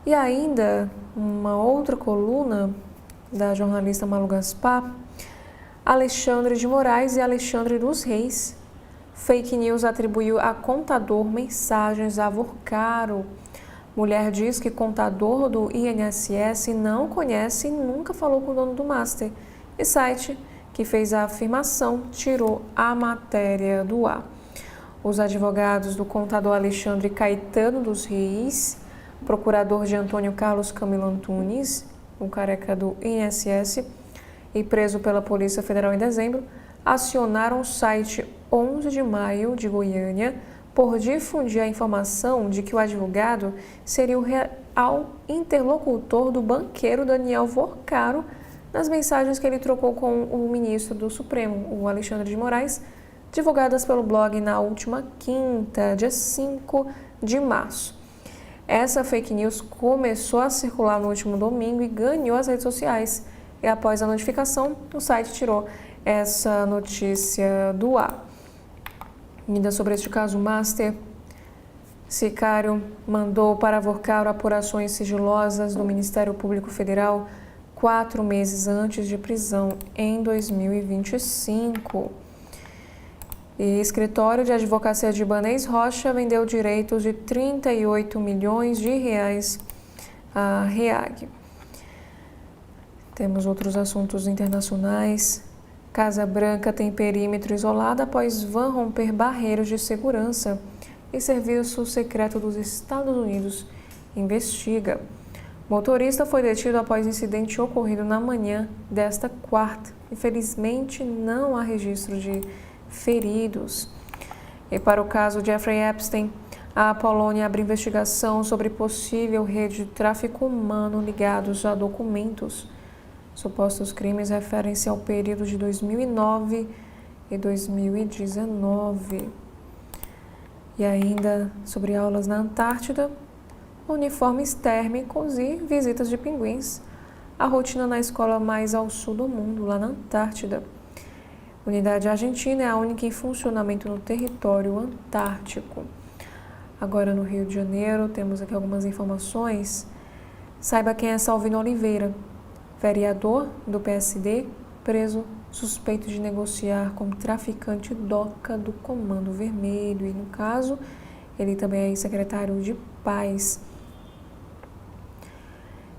E ainda uma outra coluna da jornalista Malu Gaspar, Alexandre de Moraes e Alexandre dos Reis. Fake news atribuiu a contador mensagens a Vorcaro. Mulher diz que contador do INSS não conhece e nunca falou com o dono do Master. E site que fez a afirmação tirou a matéria do ar. Os advogados do contador Alexandre Caetano dos Reis, procurador de Antônio Carlos Camilo Antunes, o careca do INSS, e preso pela Polícia Federal em dezembro, acionaram o site 11 de maio de Goiânia por difundir a informação de que o advogado seria o real interlocutor do banqueiro Daniel Vorcaro nas mensagens que ele trocou com o ministro do Supremo, o Alexandre de Moraes, divulgadas pelo blog na última quinta, dia 5 de março. Essa fake news começou a circular no último domingo e ganhou as redes sociais. E após a notificação, o site tirou essa notícia do ar. Ainda sobre este caso, o Master Sicário mandou para Vorcaro apurações sigilosas do Ministério Público Federal 4 meses antes de prisão, em 2025. E escritório de advocacia de Ibanez Rocha vendeu direitos de 38 milhões de reais à REAG. Temos outros assuntos internacionais. Casa Branca tem perímetro isolado após van romper barreiras de segurança e Serviço Secreto dos Estados Unidos investiga. Motorista foi detido após incidente ocorrido na manhã desta quarta. Infelizmente, não há registro de feridos. E para o caso Jeffrey Epstein, a Polônia abre investigação sobre possível rede de tráfico humano ligados a documentos. Supostos crimes referem-se ao período de 2009 e 2019. E ainda sobre aulas na Antártida, uniformes térmicos e visitas de pinguins. A rotina na escola mais ao sul do mundo, lá na Antártida. Unidade Argentina é a única em funcionamento no território antártico. Agora no Rio de Janeiro, temos aqui algumas informações. Saiba quem é Salvino Oliveira, vereador do PSD, preso suspeito de negociar com traficante DOCA do Comando Vermelho. E no caso, ele também é secretário de Paz.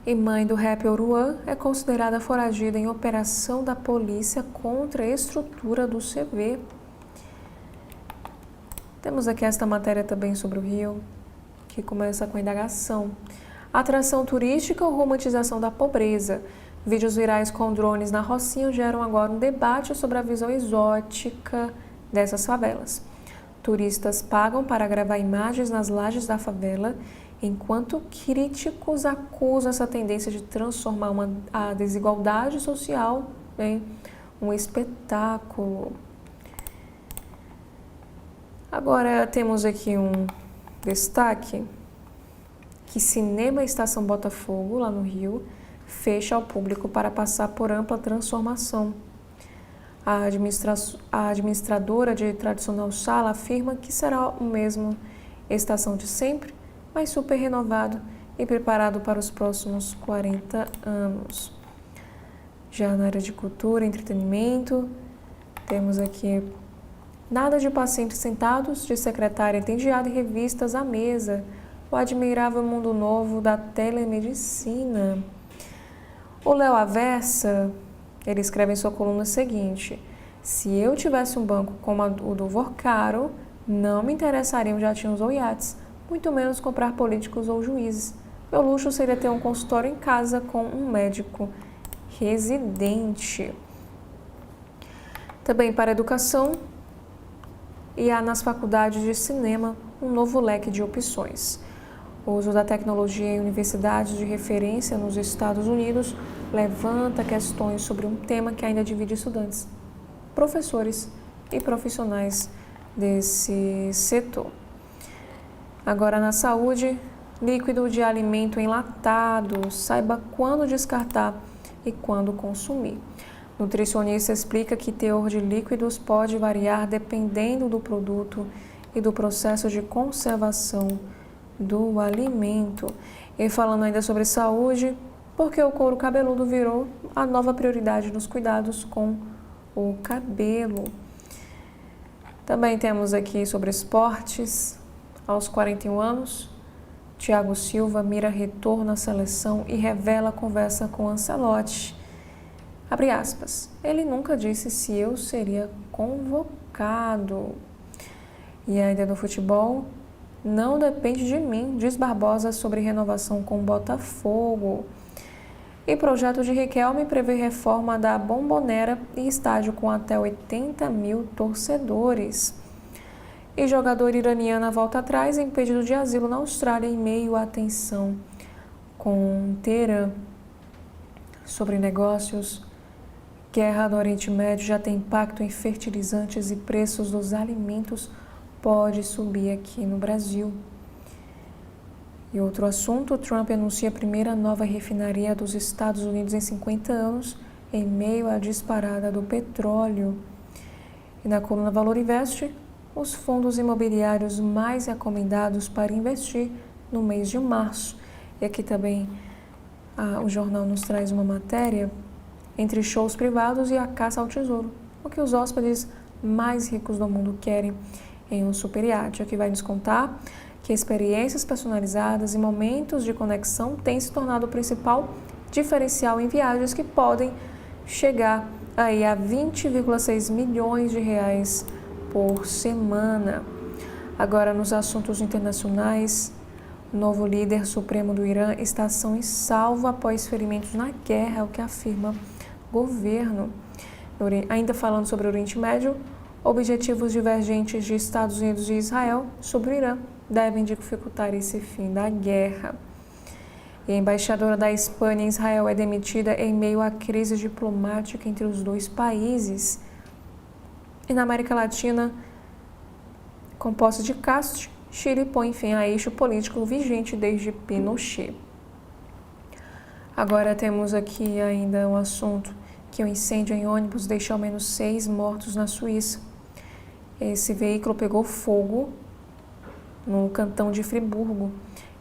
E mãe do rapper Oruan é considerada foragida em operação da polícia contra a estrutura do CV. Temos aqui esta matéria também sobre o Rio, que começa com a indagação. Atração turística ou romantização da pobreza? Vídeos virais com drones na Rocinha geram agora um debate sobre a visão exótica dessas favelas. Turistas pagam para gravar imagens nas lajes da favela, enquanto críticos acusam essa tendência de transformar a desigualdade social em um espetáculo. Agora temos aqui um destaque que Cinema Estação Botafogo, lá no Rio, fecha ao público para passar por ampla transformação. A administradora de tradicional sala afirma que será o mesmo estação de sempre, mas super renovado e preparado para os próximos 40 anos. Já na área de cultura e entretenimento, temos aqui nada de pacientes sentados, de secretária entediada e revistas à mesa, o admirável mundo novo da telemedicina. O Léo Aversa, ele escreve em sua coluna seguinte: se eu tivesse um banco como o do Vorcaro, não me interessariam jatinhos ou iates, muito menos comprar políticos ou juízes. Meu luxo seria ter um consultório em casa com um médico residente. Também para a educação, e há nas faculdades de cinema um novo leque de opções. O uso da tecnologia em universidades de referência nos Estados Unidos levanta questões sobre um tema que ainda divide estudantes, professores e profissionais desse setor. Agora na saúde, líquido de alimento enlatado, saiba quando descartar e quando consumir. Nutricionista explica que teor de líquidos pode variar dependendo do produto e do processo de conservação do alimento. E falando ainda sobre saúde, porque o couro cabeludo virou a nova prioridade nos cuidados com o cabelo. Também temos aqui sobre esportes. Aos 41 anos, Thiago Silva mira retorno à seleção e revela conversa com Ancelotti. Abre aspas. Ele nunca disse se eu seria convocado. E ainda no futebol, não depende de mim, diz Barbosa sobre renovação com Botafogo. E projeto de Riquelme prevê reforma da Bombonera e estádio com até 80 mil torcedores. E jogador iraniana volta atrás em pedido de asilo na Austrália em meio à tensão com Teherã. Sobre negócios, guerra no Oriente Médio já tem impacto em fertilizantes e preços dos alimentos pode subir aqui no Brasil. E outro assunto, Trump anuncia a primeira nova refinaria dos Estados Unidos em 50 anos, em meio à disparada do petróleo. E na coluna Valor Investe, os fundos imobiliários mais recomendados para investir no mês de março. E aqui também o jornal nos traz uma matéria entre shows privados e a caça ao tesouro, o que os hóspedes mais ricos do mundo querem em um super iate. Aqui vai nos contar que experiências personalizadas e momentos de conexão têm se tornado o principal diferencial em viagens que podem chegar aí a 20,6 milhões de reais por semana. Agora, nos assuntos internacionais, o novo líder supremo do Irã está são e salvo após ferimentos na guerra, é o que afirma o governo. Ainda falando sobre o Oriente Médio, objetivos divergentes de Estados Unidos e Israel sobre o Irã devem dificultar esse fim da guerra. E a embaixadora da Espanha em Israel é demitida em meio à crise diplomática entre os dois países. E na América Latina, com posse de Castro, Chile põe fim a eixo político vigente desde Pinochet. Agora temos aqui ainda um assunto que o incêndio em ônibus deixou ao menos 6 mortos na Suíça. Esse veículo pegou fogo no cantão de Friburgo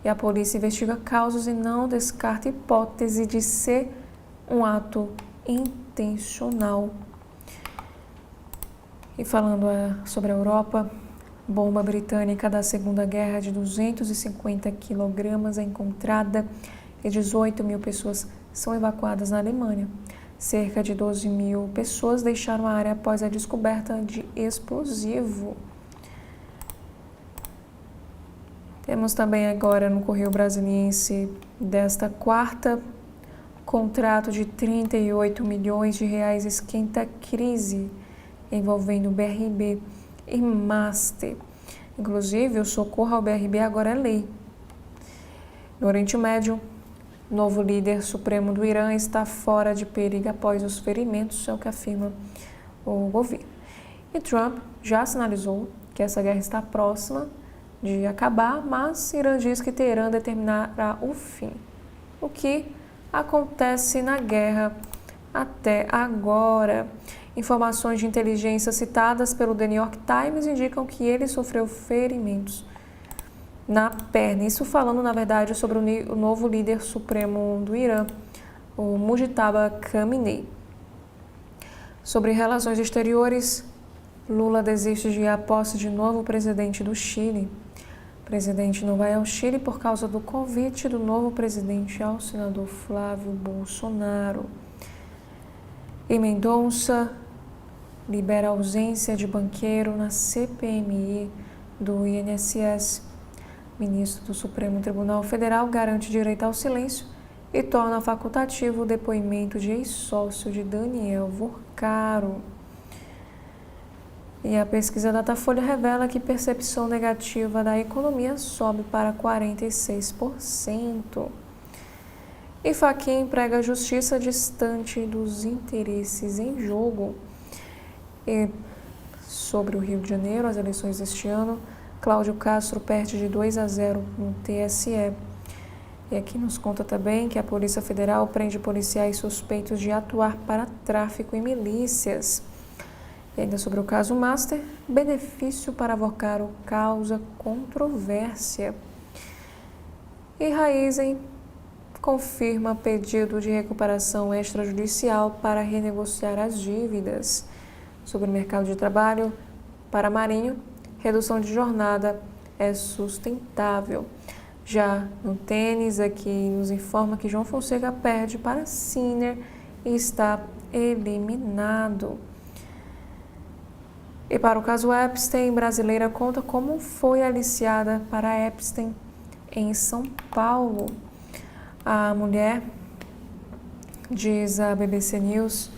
e a polícia investiga causas e não descarta hipótese de ser um ato intencional. E falando sobre a Europa, bomba britânica da Segunda Guerra de 250 quilogramas é encontrada e 18 mil pessoas são evacuadas na Alemanha. Cerca de 12 mil pessoas deixaram a área após a descoberta de explosivo. Temos também agora no Correio Brasiliense desta quarta, contrato de 38 milhões de reais esquenta crise envolvendo BRB e Master. Inclusive, o socorro ao BRB agora é lei. No Oriente Médio, o novo líder supremo do Irã está fora de perigo após os ferimentos, é o que afirma o governo. E Trump já sinalizou que essa guerra está próxima de acabar, mas Irã diz que Teherã determinará o fim. O que acontece na guerra até agora? Informações de inteligência citadas pelo The New York Times indicam que ele sofreu ferimentos na perna. Isso falando, na verdade, sobre o novo líder supremo do Irã, o Mujtaba Khamenei. Sobre relações exteriores, Lula desiste de ir à posse de novo presidente do Chile. O presidente não vai ao Chile por causa do convite do novo presidente ao senador Flávio Bolsonaro. E Mendonça libera ausência de banqueiro na CPMI do INSS. O ministro do Supremo Tribunal Federal garante direito ao silêncio e torna facultativo o depoimento de ex-sócio de Daniel Vorcaro. E a pesquisa Datafolha revela que percepção negativa da economia sobe para 46%. E Fachin prega justiça distante dos interesses em jogo. E sobre o Rio de Janeiro, as eleições deste ano, Cláudio Castro perde de 2-0 no TSE. E aqui nos conta também que a Polícia Federal prende policiais suspeitos de atuar para tráfico e milícias. E ainda sobre o caso Master, benefício para Vorcaro causa controvérsia. E Raizen confirma pedido de recuperação extrajudicial para renegociar as dívidas. Sobre o mercado de trabalho, para Marinho, redução de jornada é sustentável. Já no tênis, aqui nos informa que João Fonseca perde para Sinner e está eliminado. E para o caso Epstein, brasileira conta como foi aliciada para Epstein em São Paulo. A mulher, diz a BBC News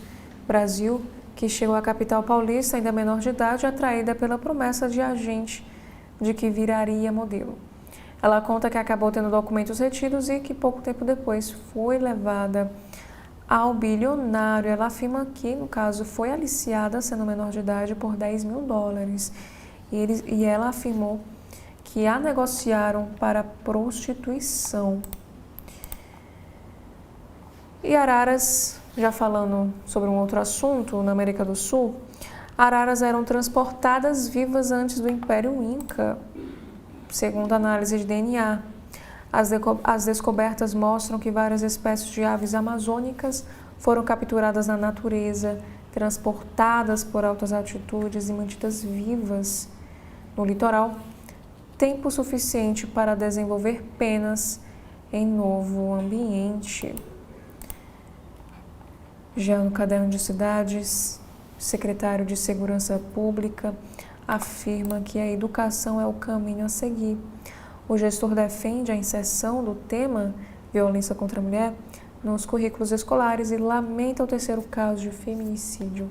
Brasil, que chegou à capital paulista ainda menor de idade, atraída pela promessa de agente de que viraria modelo. Ela conta que acabou tendo documentos retidos e que pouco tempo depois foi levada ao bilionário. Ela afirma que, no caso, foi aliciada, sendo menor de idade, por $10 mil. E ela afirmou que a negociaram para prostituição. E araras, já falando sobre um outro assunto, na América do Sul, araras eram transportadas vivas antes do Império Inca, segundo análise de DNA. As descobertas mostram que várias espécies de aves amazônicas foram capturadas na natureza, transportadas por altas altitudes e mantidas vivas no litoral, tempo suficiente para desenvolver penas em novo ambiente. Já no Caderno de Cidades, o secretário de Segurança Pública afirma que a educação é o caminho a seguir. O gestor defende a inserção do tema violência contra a mulher nos currículos escolares e lamenta o terceiro caso de feminicídio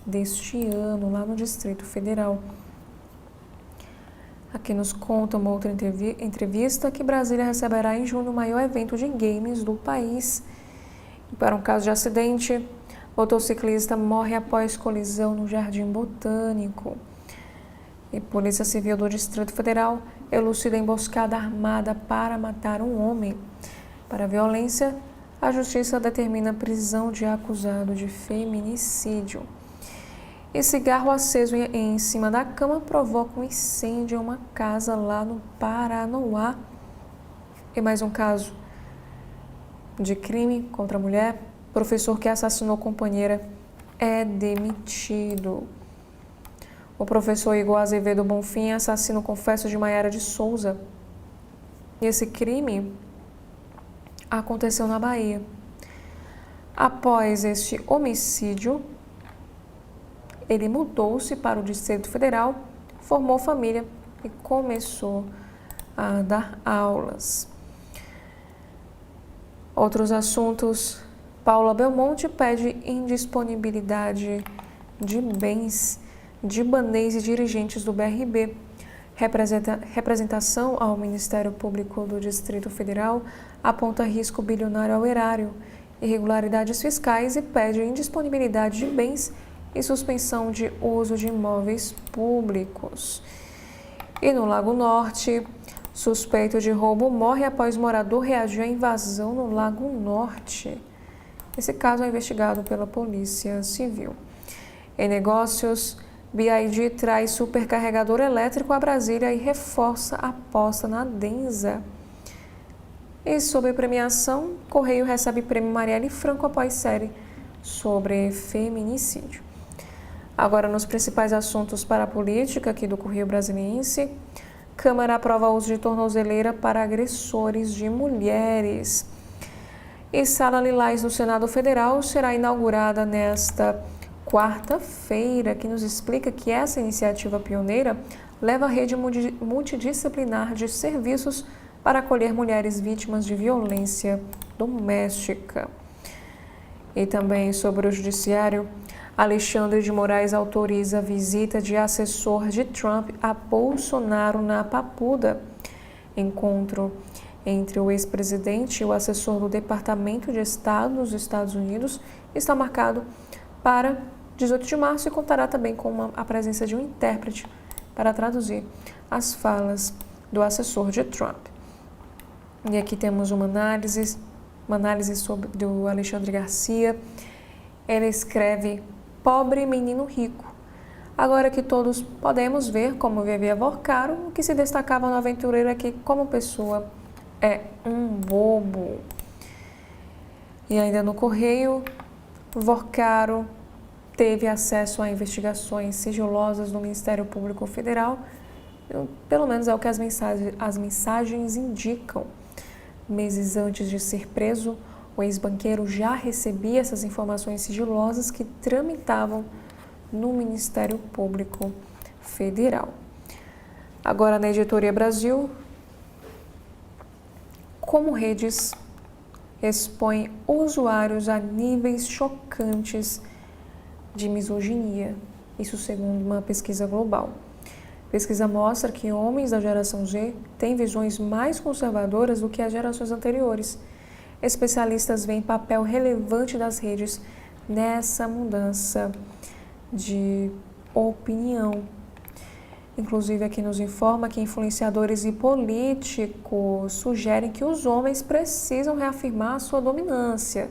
deste ano, lá no Distrito Federal. Aqui nos conta uma outra entrevista que Brasília receberá em junho o maior evento de games do país. E para um caso de acidente, motociclista morre após colisão no Jardim Botânico. E Polícia Civil do Distrito Federal elucida emboscada armada para matar um homem. Para a violência, a Justiça determina a prisão de acusado de feminicídio. E cigarro aceso em cima da cama provoca um incêndio em uma casa lá no Paranoá. E mais um caso de crime contra a mulher. Professor que assassinou companheira é demitido. O professor Igor Azevedo Bonfim assassina o confesso de Maiara de Souza. E esse crime aconteceu na Bahia. Após este homicídio, ele mudou-se para o Distrito Federal, formou família e começou a dar aulas. Outros assuntos: Paula Belmonte pede indisponibilidade de bens de libanês e dirigentes do BRB. Representação ao Ministério Público do Distrito Federal aponta risco bilionário ao erário, irregularidades fiscais e pede indisponibilidade de bens e suspensão de uso de imóveis públicos. E no Lago Norte, suspeito de roubo morre após morador reagir à invasão no Lago Norte. Esse caso é investigado pela Polícia Civil. Em negócios, BYD traz supercarregador elétrico a Brasília e reforça a aposta na Denza. E sobre premiação, Correio recebe prêmio Marielle Franco após série sobre feminicídio. Agora, nos principais assuntos para a política aqui do Correio Brasiliense, Câmara aprova o uso de tornozeleira para agressores de mulheres. E Sala Lilás do Senado Federal será inaugurada nesta quarta-feira, que nos explica que essa iniciativa pioneira leva a rede multidisciplinar de serviços para acolher mulheres vítimas de violência doméstica. E também sobre o judiciário, Alexandre de Moraes autoriza a visita de assessor de Trump a Bolsonaro na Papuda. Encontro entre o ex-presidente e o assessor do Departamento de Estado dos Estados Unidos está marcado para 18 de março e contará também com a presença de um intérprete para traduzir as falas do assessor de Trump. E aqui temos uma análise do Alexandre Garcia. Ele escreve: pobre menino rico. Agora que todos podemos ver como vivia Vorcaro, o que se destacava no aventureiro é que, como pessoa, é um bobo. E ainda no Correio, Vorcaro teve acesso a investigações sigilosas do Ministério Público Federal Pelo menos é o que as mensagens indicam. Meses antes de ser preso, o ex-banqueiro já recebia essas informações sigilosas que tramitavam no Ministério Público Federal. Agora, na Editoria Brasil, como redes expõem usuários a níveis chocantes de misoginia, isso segundo uma pesquisa global. A pesquisa mostra que homens da geração Z têm visões mais conservadoras do que as gerações anteriores. Especialistas veem papel relevante das redes nessa mudança de opinião. Inclusive, aqui nos informa que influenciadores e políticos sugerem que os homens precisam reafirmar a sua dominância,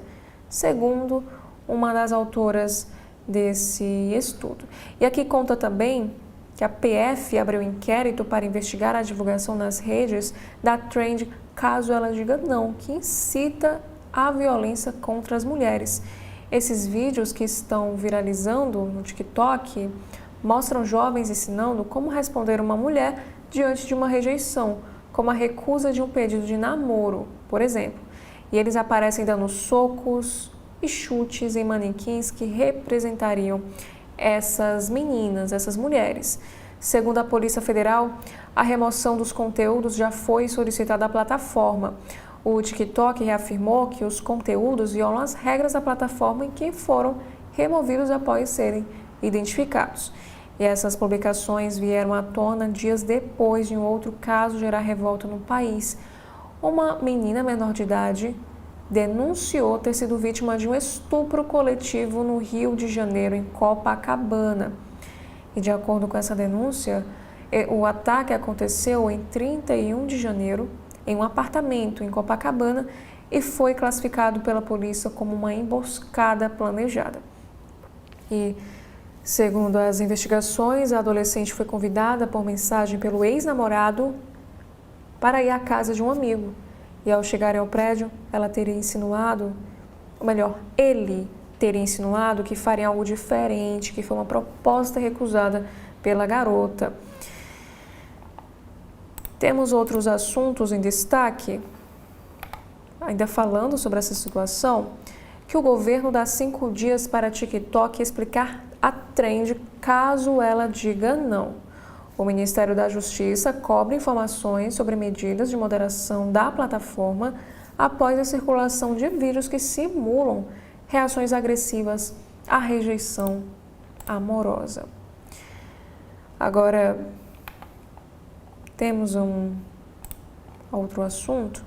segundo uma das autoras desse estudo. E aqui conta também que a PF abriu inquérito para investigar a divulgação nas redes da trend Caso Ela Diga Não, que incita a violência contra as mulheres. Esses vídeos que estão viralizando no TikTok mostram jovens ensinando como responder uma mulher diante de uma rejeição, como a recusa de um pedido de namoro, por exemplo. E eles aparecem dando socos e chutes em manequins que representariam essas meninas, essas mulheres. Segundo a Polícia Federal, a remoção dos conteúdos já foi solicitada à plataforma. O TikTok reafirmou que os conteúdos violam as regras da plataforma e que foram removidos após serem identificados. E essas publicações vieram à tona dias depois de um outro caso gerar revolta no país. Uma menina menor de idade denunciou ter sido vítima de um estupro coletivo no Rio de Janeiro, em Copacabana. E de acordo com essa denúncia, o ataque aconteceu em 31 de janeiro, em um apartamento em Copacabana, e foi classificado pela polícia como uma emboscada planejada. E, segundo as investigações, a adolescente foi convidada por mensagem pelo ex-namorado para ir à casa de um amigo. E ao chegarem ao prédio, ela teria insinuado, ou melhor, ele teria insinuado que faria algo diferente, que foi uma proposta recusada pela garota. Temos outros assuntos em destaque, ainda falando sobre essa situação, que o governo dá 5 dias para a TikTok explicar a trend caso ela diga não. O Ministério da Justiça cobre informações sobre medidas de moderação da plataforma após a circulação de vídeos que simulam reações agressivas à rejeição amorosa. Agora, temos um outro assunto.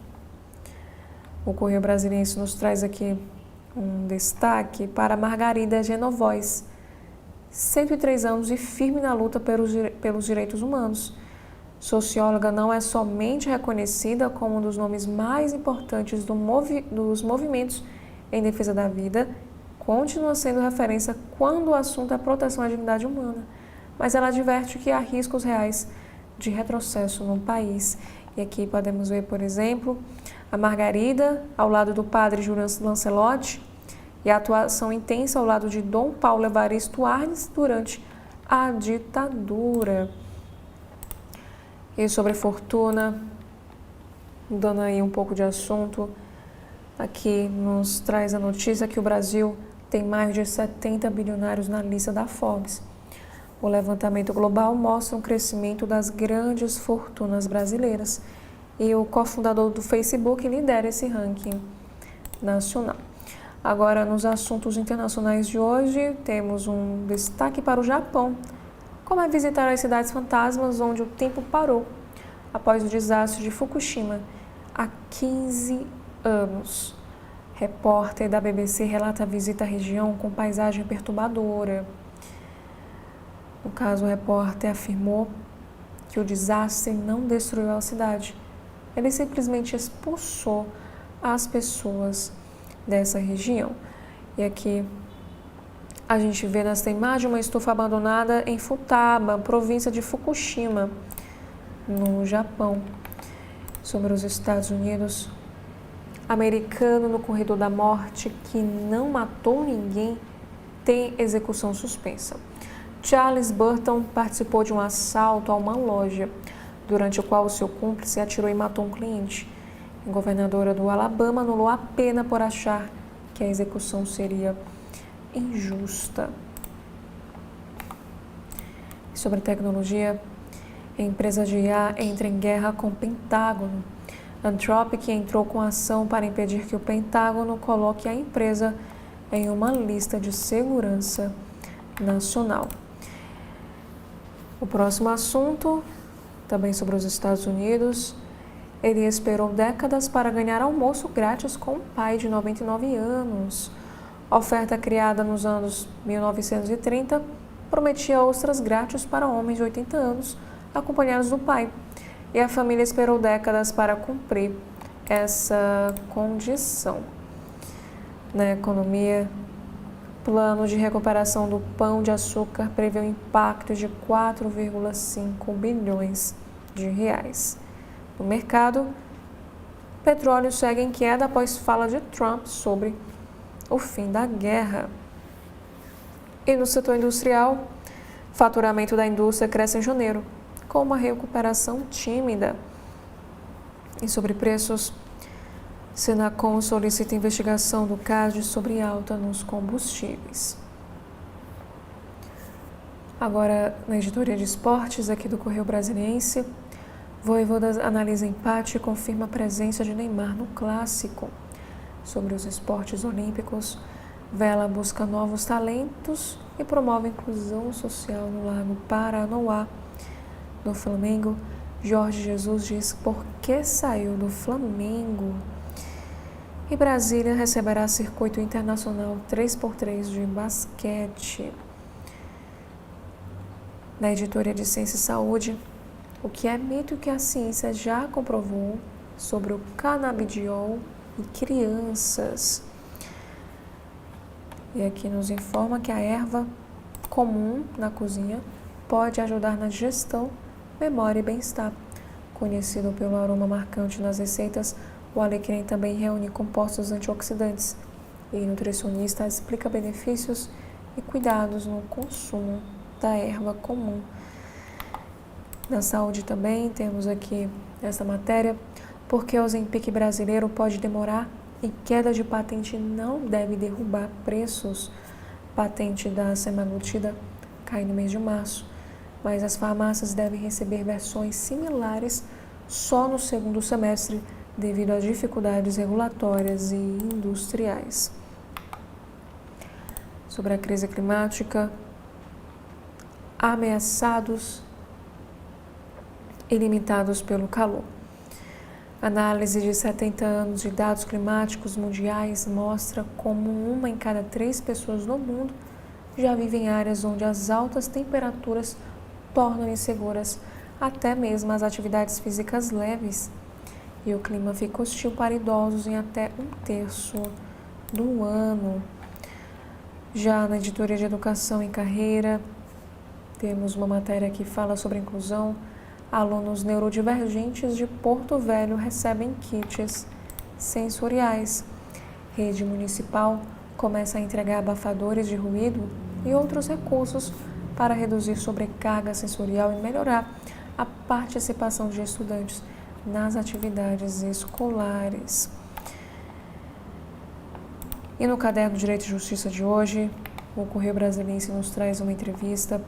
O Correio Brasiliense nos traz aqui um destaque para Margarida Genovós, 103 anos e firme na luta pelos direitos humanos. Socióloga não é somente reconhecida como um dos nomes mais importantes dos movimentos em defesa da vida, continua sendo referência quando o assunto é a proteção à dignidade humana, mas ela adverte que há riscos reais de retrocesso no país. E aqui podemos ver, por exemplo, a Margarida ao lado do padre Júlio Lancelotti e a atuação intensa ao lado de Dom Paulo Evaristo Arnes durante a ditadura. E sobre fortuna, dando aí um pouco de assunto, aqui nos traz a notícia que o Brasil tem mais de 70 bilionários na lista da Forbes. O levantamento global mostra um crescimento das grandes fortunas brasileiras e o cofundador do Facebook lidera esse ranking nacional. Agora, nos assuntos internacionais de hoje, temos um destaque para o Japão. Como é visitar as cidades fantasmas onde o tempo parou após o desastre de Fukushima há 15 anos. Repórter da BBC relata a visita à região com paisagem perturbadora. No caso, o repórter afirmou que o desastre não destruiu a cidade. Ele simplesmente expulsou as pessoas dessa região. E aqui a gente vê nesta imagem uma estufa abandonada em Futaba, província de Fukushima, no Japão. Sobre os Estados Unidos, americano no corredor da morte que não matou ninguém tem execução suspensa. Charles Burton participou de um assalto a uma loja, durante o qual o seu cúmplice atirou e matou um cliente. A governadora do Alabama anulou a pena por achar que a execução seria injusta. Sobre tecnologia, a empresa de IA entra em guerra com o Pentágono. Anthropic entrou com ação para impedir que o Pentágono coloque a empresa em uma lista de segurança nacional. O próximo assunto, também sobre os Estados Unidos. Ele esperou décadas para ganhar almoço grátis com um pai de 99 anos. A oferta criada nos anos 1930 prometia ostras grátis para homens de 80 anos, acompanhados do pai. E a família esperou décadas para cumprir essa condição. Na economia, plano de recuperação do pão de açúcar prevê um impacto de 4,5 bilhões de reais. No mercado, petróleo segue em queda após fala de Trump sobre o fim da guerra. E no setor industrial, faturamento da indústria cresce em janeiro, com uma recuperação tímida. E sobre preços, Senacom solicita investigação do CAD sobre alta nos combustíveis. Agora, na editoria de esportes aqui do Correio Brasiliense, Vojvoda analisa empate e confirma a presença de Neymar no Clássico. Sobre os esportes olímpicos, Vela busca novos talentos e promove inclusão social no Lago Paranoá. No Flamengo, Jorge Jesus diz por que saiu do Flamengo. E Brasília receberá circuito internacional 3x3 de basquete. Na editoria de Ciência e Saúde, o que é mito e o que a ciência já comprovou sobre o canabidiol em crianças. E aqui nos informa que a erva comum na cozinha pode ajudar na digestão, memória e bem-estar. Conhecido pelo aroma marcante nas receitas, o alecrim também reúne compostos antioxidantes. E o nutricionista explica benefícios e cuidados no consumo da erva comum. Na saúde também temos aqui essa matéria, porque o Ozempic brasileiro pode demorar e queda de patente não deve derrubar preços. Patente da semaglutida cai no mês de março, mas as farmácias devem receber versões similares só no segundo semestre, devido a dificuldades regulatórias e industriais. Sobre a crise climática, ameaçados e limitados pelo calor. Análise de 70 anos de dados climáticos mundiais mostra como 1 em cada 3 pessoas no mundo já vivem em áreas onde as altas temperaturas tornam inseguras até mesmo as atividades físicas leves. E o clima fica hostil para idosos em até 1/3 do ano. Já na editoria de Educação e Carreira, temos uma matéria que fala sobre inclusão. Alunos neurodivergentes de Porto Velho recebem kits sensoriais. Rede municipal começa a entregar abafadores de ruído e outros recursos para reduzir sobrecarga sensorial e melhorar a participação de estudantes nas atividades escolares. E no caderno Direito e Justiça de hoje, o Correio Brasiliense nos traz uma entrevista.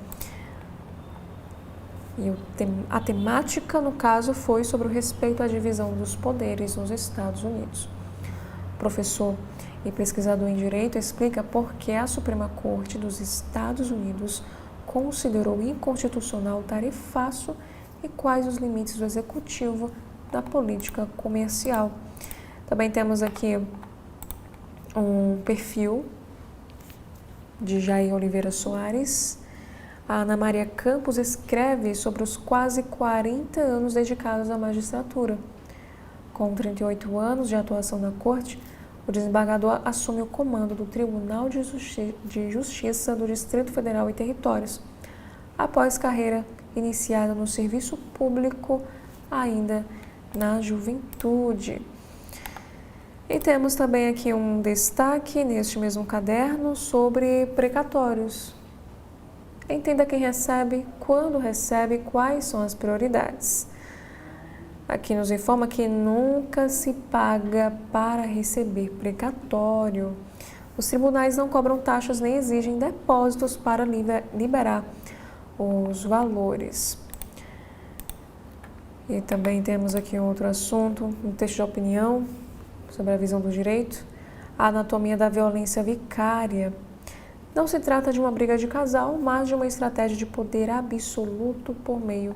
E a temática, no caso, foi sobre o respeito à divisão dos poderes nos Estados Unidos. O professor e pesquisador em Direito explica por que a Suprema Corte dos Estados Unidos considerou inconstitucional o tarifaço e quais os limites do Executivo da política comercial. Também temos aqui um perfil de Jair Oliveira Soares. A Ana Maria Campos escreve sobre os quase 40 anos dedicados à magistratura. Com 38 anos de atuação na Corte, o desembargador assume o comando do Tribunal de Justiça do Distrito Federal e Territórios, após carreira iniciada no serviço público ainda na juventude. E temos também aqui um destaque neste mesmo caderno sobre precatórios. Entenda quem recebe, quando recebe, quais são as prioridades. Aqui nos informa que nunca se paga para receber precatório. Os tribunais não cobram taxas nem exigem depósitos para liberar os valores. E também temos aqui outro assunto, um texto de opinião sobre a visão do direito, a anatomia da violência vicária. Não se trata de uma briga de casal, mas de uma estratégia de poder absoluto por meio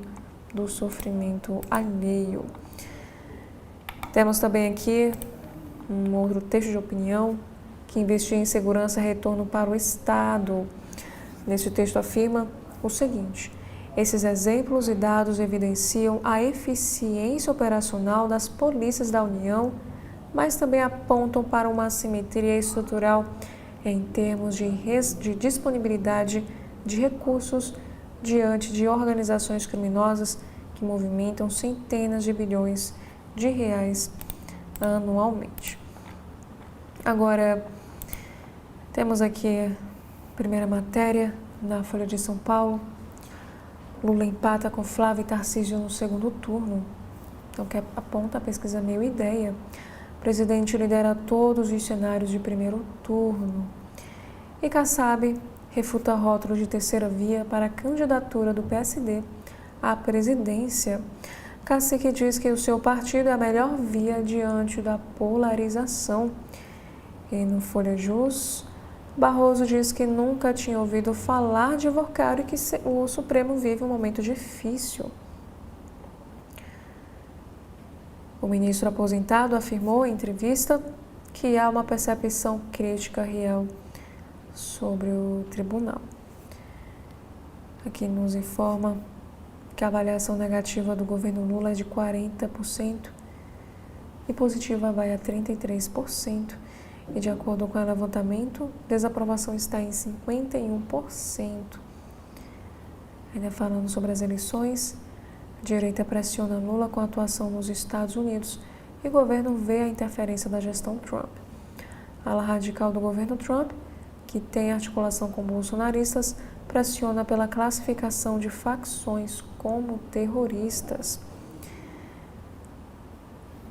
do sofrimento alheio. Temos também aqui um outro texto de opinião que investiga em segurança e retorno para o Estado. Neste texto afirma o seguinte: esses exemplos e dados evidenciam a eficiência operacional das polícias da União, mas também apontam para uma assimetria estrutural em termos de disponibilidade de recursos diante de organizações criminosas que movimentam centenas de bilhões de reais anualmente. Agora, temos aqui a primeira matéria na Folha de São Paulo. Lula empata com Flávio e Tarcísio no segundo turno. Então, que aponta a pesquisa Meio Ideia. O presidente lidera todos os cenários de primeiro turno. E Kassab refuta rótulo de terceira via para a candidatura do PSD à presidência. Cacique diz que o seu partido é a melhor via diante da polarização. E no Folha Jus, Barroso diz que nunca tinha ouvido falar de Vorcaro e que o Supremo vive um momento difícil. O ministro aposentado afirmou em entrevista que há uma percepção crítica real sobre o tribunal. Aqui nos informa que a avaliação negativa do governo Lula é de 40% e positiva vai a 33%. E de acordo com o levantamento, desaprovação está em 51%. Ainda falando sobre as eleições, a direita pressiona Lula com a atuação nos Estados Unidos e o governo vê a interferência da gestão Trump. A ala radical do governo Trump, que tem articulação com bolsonaristas, pressiona pela classificação de facções como terroristas.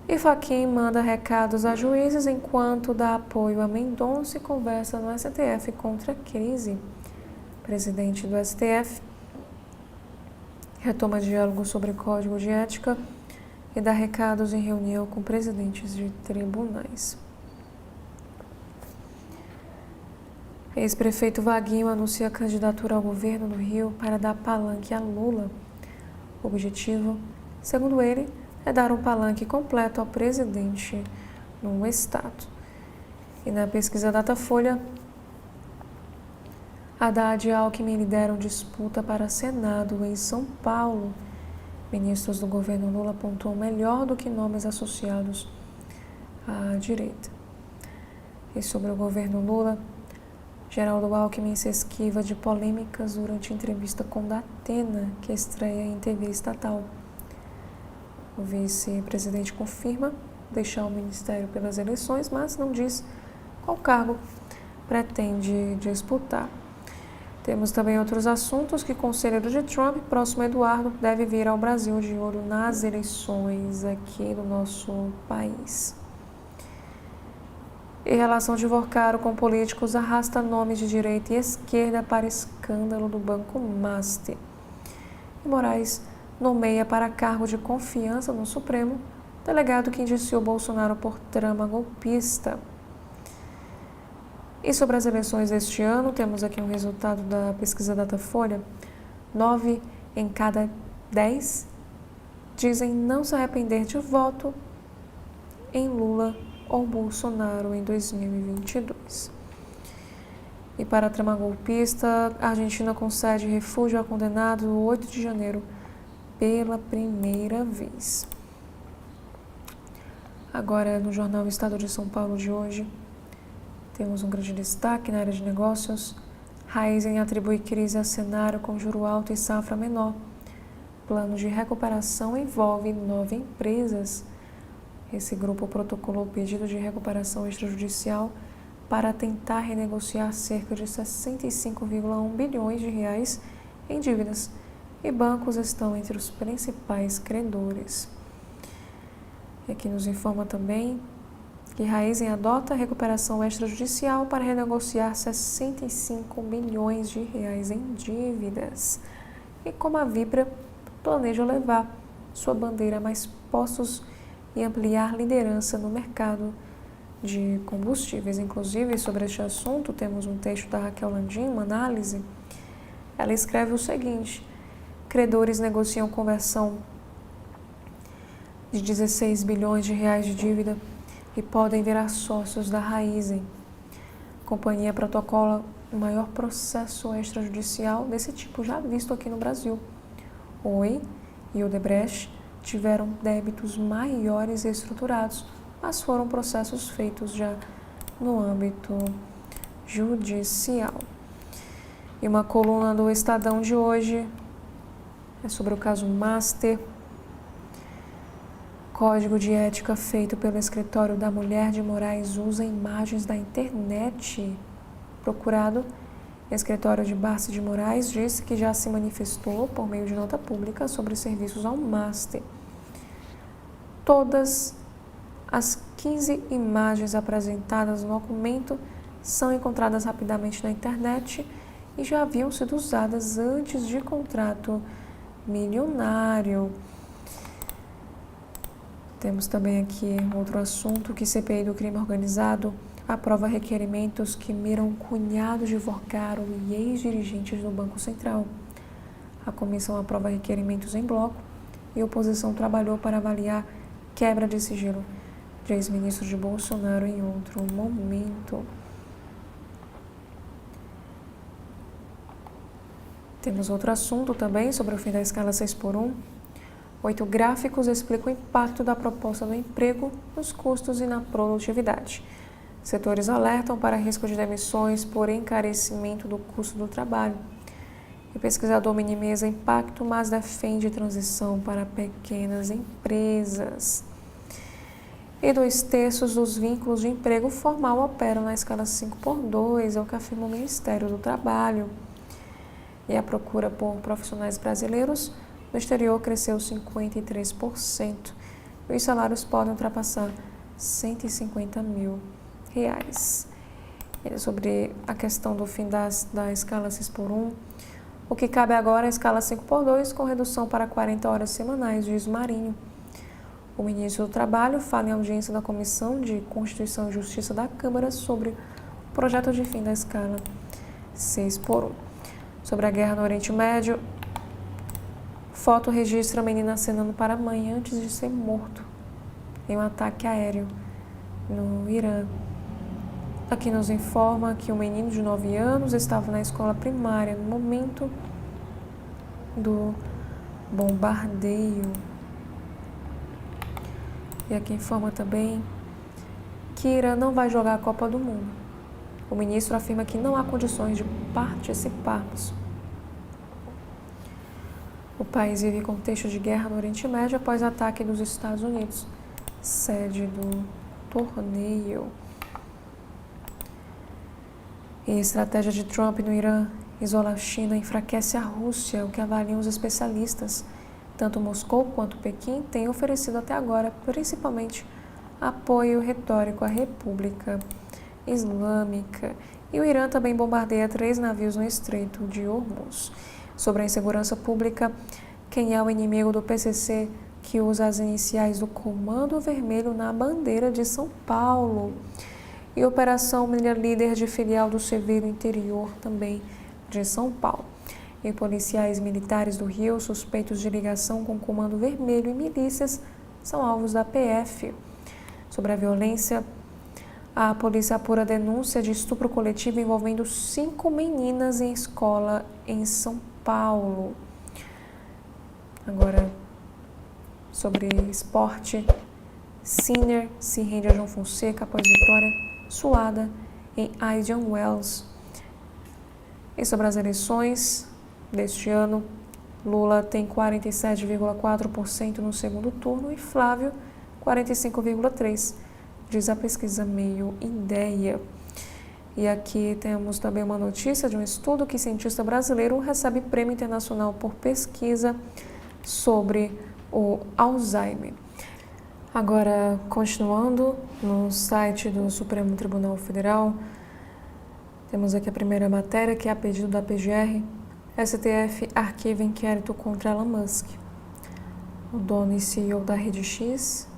E Fachin manda recados a juízes enquanto dá apoio a Mendonça e conversa no STF contra a crise. Presidente do STF retoma diálogo sobre código de ética e dá recados em reunião com presidentes de tribunais. Ex-prefeito Vaguinho anuncia candidatura ao governo do Rio para dar palanque a Lula. O objetivo, segundo ele, é dar um palanque completo ao presidente no estado. E na pesquisa Datafolha, Haddad e Alckmin lideram disputa para Senado em São Paulo. Ministros do governo Lula pontuam melhor do que nomes associados à direita. E sobre o governo Lula, Geraldo Alckmin se esquiva de polêmicas durante entrevista com Datena, que estreia em TV estatal. O vice-presidente confirma deixar o ministério pelas eleições, mas não diz qual cargo pretende disputar. Temos também outros assuntos que o conselheiro de Trump, próximo a Eduardo, deve vir ao Brasil de olho nas eleições aqui no nosso país. E relação de Vorcaro com políticos arrasta nomes de direita e esquerda para escândalo do Banco Master. E Moraes nomeia para cargo de confiança no Supremo delegado que indiciou Bolsonaro por trama golpista. E sobre as eleições deste ano, temos aqui um resultado da pesquisa Datafolha. 9 em cada 10 dizem não se arrepender de voto em Lula ou Bolsonaro em 2022. E para a trama golpista, a Argentina concede refúgio a condenado no 8 de janeiro pela primeira vez. Agora, no jornal Estado de São Paulo de hoje, temos um grande destaque na área de negócios. Raizen atribui crise a cenário com juro alto e safra menor. Plano de recuperação envolve 9 empresas. Esse grupo protocolou pedido de recuperação extrajudicial para tentar renegociar cerca de 65,1 bilhões de reais em dívidas, e bancos estão entre os principais credores. E aqui nos informa também que Raizen adota a recuperação extrajudicial para renegociar 65 milhões de reais em dívidas. E como a Vibra planeja levar sua bandeira a mais postos e ampliar liderança no mercado de combustíveis. Inclusive, sobre este assunto, temos um texto da Raquel Landim, uma análise. Ela escreve o seguinte: credores negociam conversão de 16 bilhões de reais de dívida e podem virar sócios da Raizen. A companhia protocola o maior processo extrajudicial desse tipo já visto aqui no Brasil. Oi e Odebrecht tiveram débitos maiores e estruturados, mas foram processos feitos já no âmbito judicial. E uma coluna do Estadão de hoje é sobre o caso Master. Código de ética feito pelo escritório da Mulher de Moraes usa imagens da internet. Procurado, o escritório de Barça de Moraes disse que já se manifestou por meio de nota pública sobre serviços ao Master. Todas as 15 imagens apresentadas no documento são encontradas rapidamente na internet e já haviam sido usadas antes de contrato milionário. Temos também aqui outro assunto, que CPI do crime organizado aprova requerimentos que miram cunhado de Vorgaro e ex-dirigentes do Banco Central. A comissão aprova requerimentos em bloco e a oposição trabalhou para avaliar quebra de sigilo de ex-ministro de Bolsonaro em outro momento. Temos outro assunto também sobre o fim da escala 6x1. 8 gráficos explicam o impacto da proposta do emprego nos custos e na produtividade. Setores alertam para risco de demissões por encarecimento do custo do trabalho. O pesquisador minimiza impacto, mas defende transição para pequenas empresas. E 2/3 dos vínculos de emprego formal operam na escala 5x2, é o que afirma o Ministério do Trabalho. E a procura por profissionais brasileiros no exterior cresceu 53%. E os salários podem ultrapassar 150 mil reais. E sobre a questão do fim da escala 6x1, o que cabe agora é a escala 5x2 com redução para 40 horas semanais, diz Marinho. O ministro do Trabalho fala em audiência da Comissão de Constituição e Justiça da Câmara sobre o projeto de fim da escala 6x1. Sobre a guerra no Oriente Médio, foto registra a menina acenando para a mãe antes de ser morto em um ataque aéreo no Irã. Aqui nos informa que o menino de 9 anos estava na escola primária no momento do bombardeio. E aqui informa também que Irã não vai jogar a Copa do Mundo. O ministro afirma que não há condições de participarmos. O país vive contexto de guerra no Oriente Médio após ataque dos Estados Unidos, sede do torneio. E a estratégia de Trump no Irã isola a China e enfraquece a Rússia, o que avaliam os especialistas. Tanto Moscou quanto Pequim têm oferecido até agora, principalmente, apoio retórico à República Islâmica. E o Irã também bombardeia 3 navios no Estreito de Hormuz. Sobre a insegurança pública, quem é o inimigo do PCC que usa as iniciais do Comando Vermelho na bandeira de São Paulo? E Operação Milha Líder de filial do CV no interior também de São Paulo. E policiais militares do Rio, suspeitos de ligação com o Comando Vermelho e milícias, são alvos da PF. Sobre a violência, a polícia apura denúncia de estupro coletivo envolvendo 5 meninas em escola em São Paulo. Agora, sobre esporte, Sinner se rende a João Fonseca após vitória suada em Indian Wells. E sobre as eleições deste ano, Lula tem 47,4% no segundo turno e Flávio 45,3%, diz a pesquisa Meio Ideia. E aqui temos também uma notícia de um estudo que cientista brasileiro recebe prêmio internacional por pesquisa sobre o Alzheimer. Agora, continuando no site do Supremo Tribunal Federal, temos aqui a primeira matéria, que é a pedido da PGR. STF arquiva inquérito contra Elon Musk. O dono e CEO da Rede X,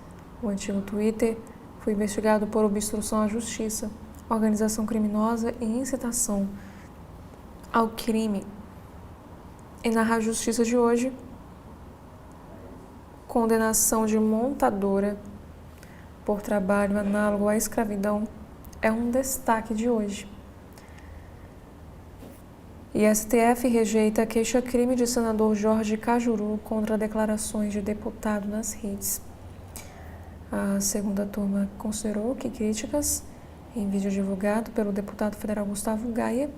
o antigo Twitter, foi investigado por obstrução à justiça, organização criminosa e incitação ao crime. E na justiça de hoje, condenação de montadora por trabalho análogo à escravidão é um destaque de hoje. E STF rejeita a queixa-crime de senador Jorge Cajuru contra declarações de deputado nas redes. A segunda turma considerou que críticas em vídeo divulgado pelo deputado federal Gustavo Gaia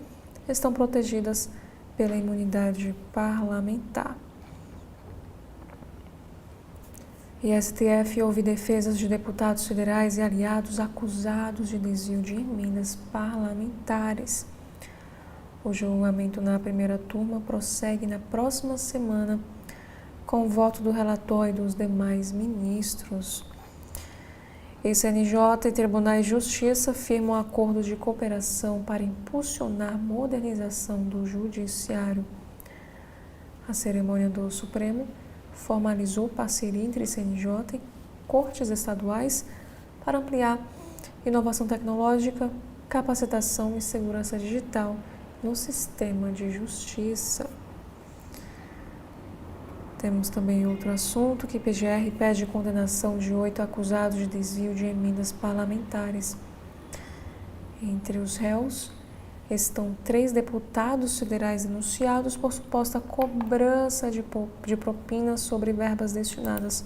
estão protegidas pela imunidade parlamentar. E STF ouve defesas de deputados federais e aliados acusados de desvio de emendas parlamentares. O julgamento na primeira turma prossegue na próxima semana com o voto do relator e dos demais ministros. E CNJ e Tribunais de Justiça firmam acordo de cooperação para impulsionar a modernização do Judiciário. A cerimônia do Supremo formalizou parceria entre CNJ e cortes estaduais para ampliar inovação tecnológica, capacitação e segurança digital no sistema de justiça. Temos também outro assunto, que PGR pede condenação de 8 acusados de desvio de emendas parlamentares. Entre os réus estão 3 deputados federais denunciados por suposta cobrança de propinas sobre verbas destinadas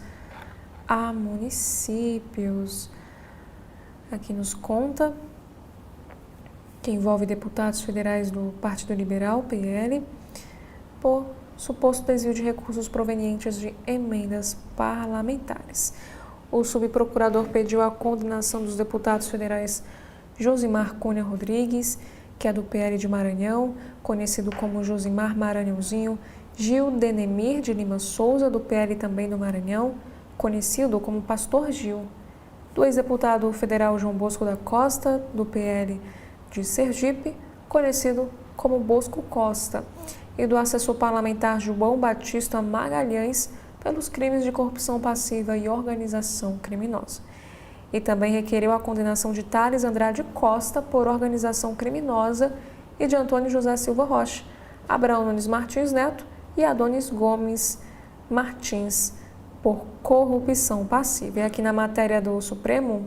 a municípios. Aqui nos conta que envolve deputados federais do Partido Liberal, PL, por suposto desvio de recursos provenientes de emendas parlamentares. O subprocurador pediu a condenação dos deputados federais Josimar Cunha Rodrigues, que é do PL de Maranhão, conhecido como Josimar Maranhãozinho, Gil Denemir de Lima Souza, do PL também do Maranhão, conhecido como Pastor Gil, do ex-deputado federal João Bosco da Costa, do PL de Sergipe, conhecido como Bosco Costa, e do assessor parlamentar João Batista Magalhães, pelos crimes de corrupção passiva e organização criminosa. E também requereu a condenação de Thales Andrade Costa por organização criminosa e de Antônio José Silva Rocha, Abraão Nunes Martins Neto e Adonis Gomes Martins por corrupção passiva. E aqui na matéria do Supremo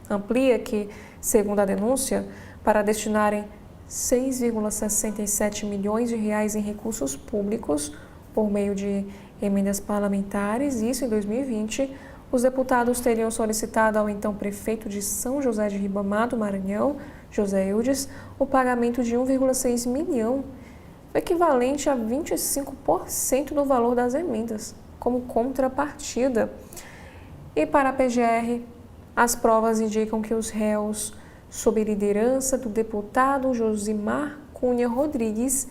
amplia que, segundo a denúncia, para destinarem 6,67 milhões de reais em recursos públicos por meio de emendas parlamentares, isso em 2020, os deputados teriam solicitado ao então prefeito de São José de Ribamar do Maranhão, José Eudes, o pagamento de 1,6 milhão, equivalente a 25% do valor das emendas, como contrapartida. E para a PGR, as provas indicam que os réus, sob liderança do deputado Josimar Cunha Rodrigues,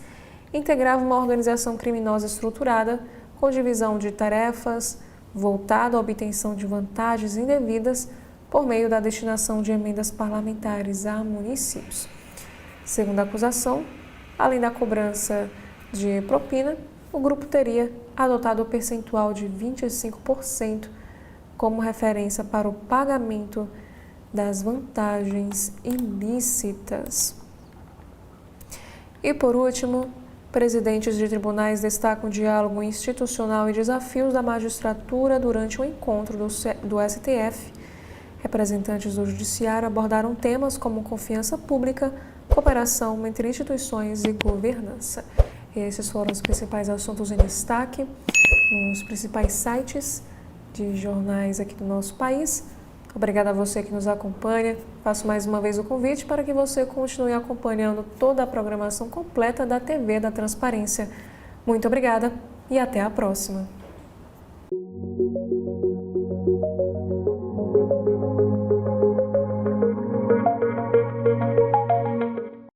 integravam uma organização criminosa estruturada com divisão de tarefas, voltada à obtenção de vantagens indevidas por meio da destinação de emendas parlamentares a municípios. Segundo a acusação, além da cobrança de propina, o grupo teria adotado o percentual de 25% como referência para o pagamento das vantagens ilícitas. E por último, presidentes de tribunais destacam o diálogo institucional e desafios da magistratura durante o encontro do STF. Representantes do Judiciário abordaram temas como confiança pública, cooperação entre instituições e governança. Esses foram os principais assuntos em destaque nos principais sites de jornais aqui do nosso país. Obrigada a você que nos acompanha. Faço mais uma vez o convite para que você continue acompanhando toda a programação completa da TV da Transparência. Muito obrigada e até a próxima.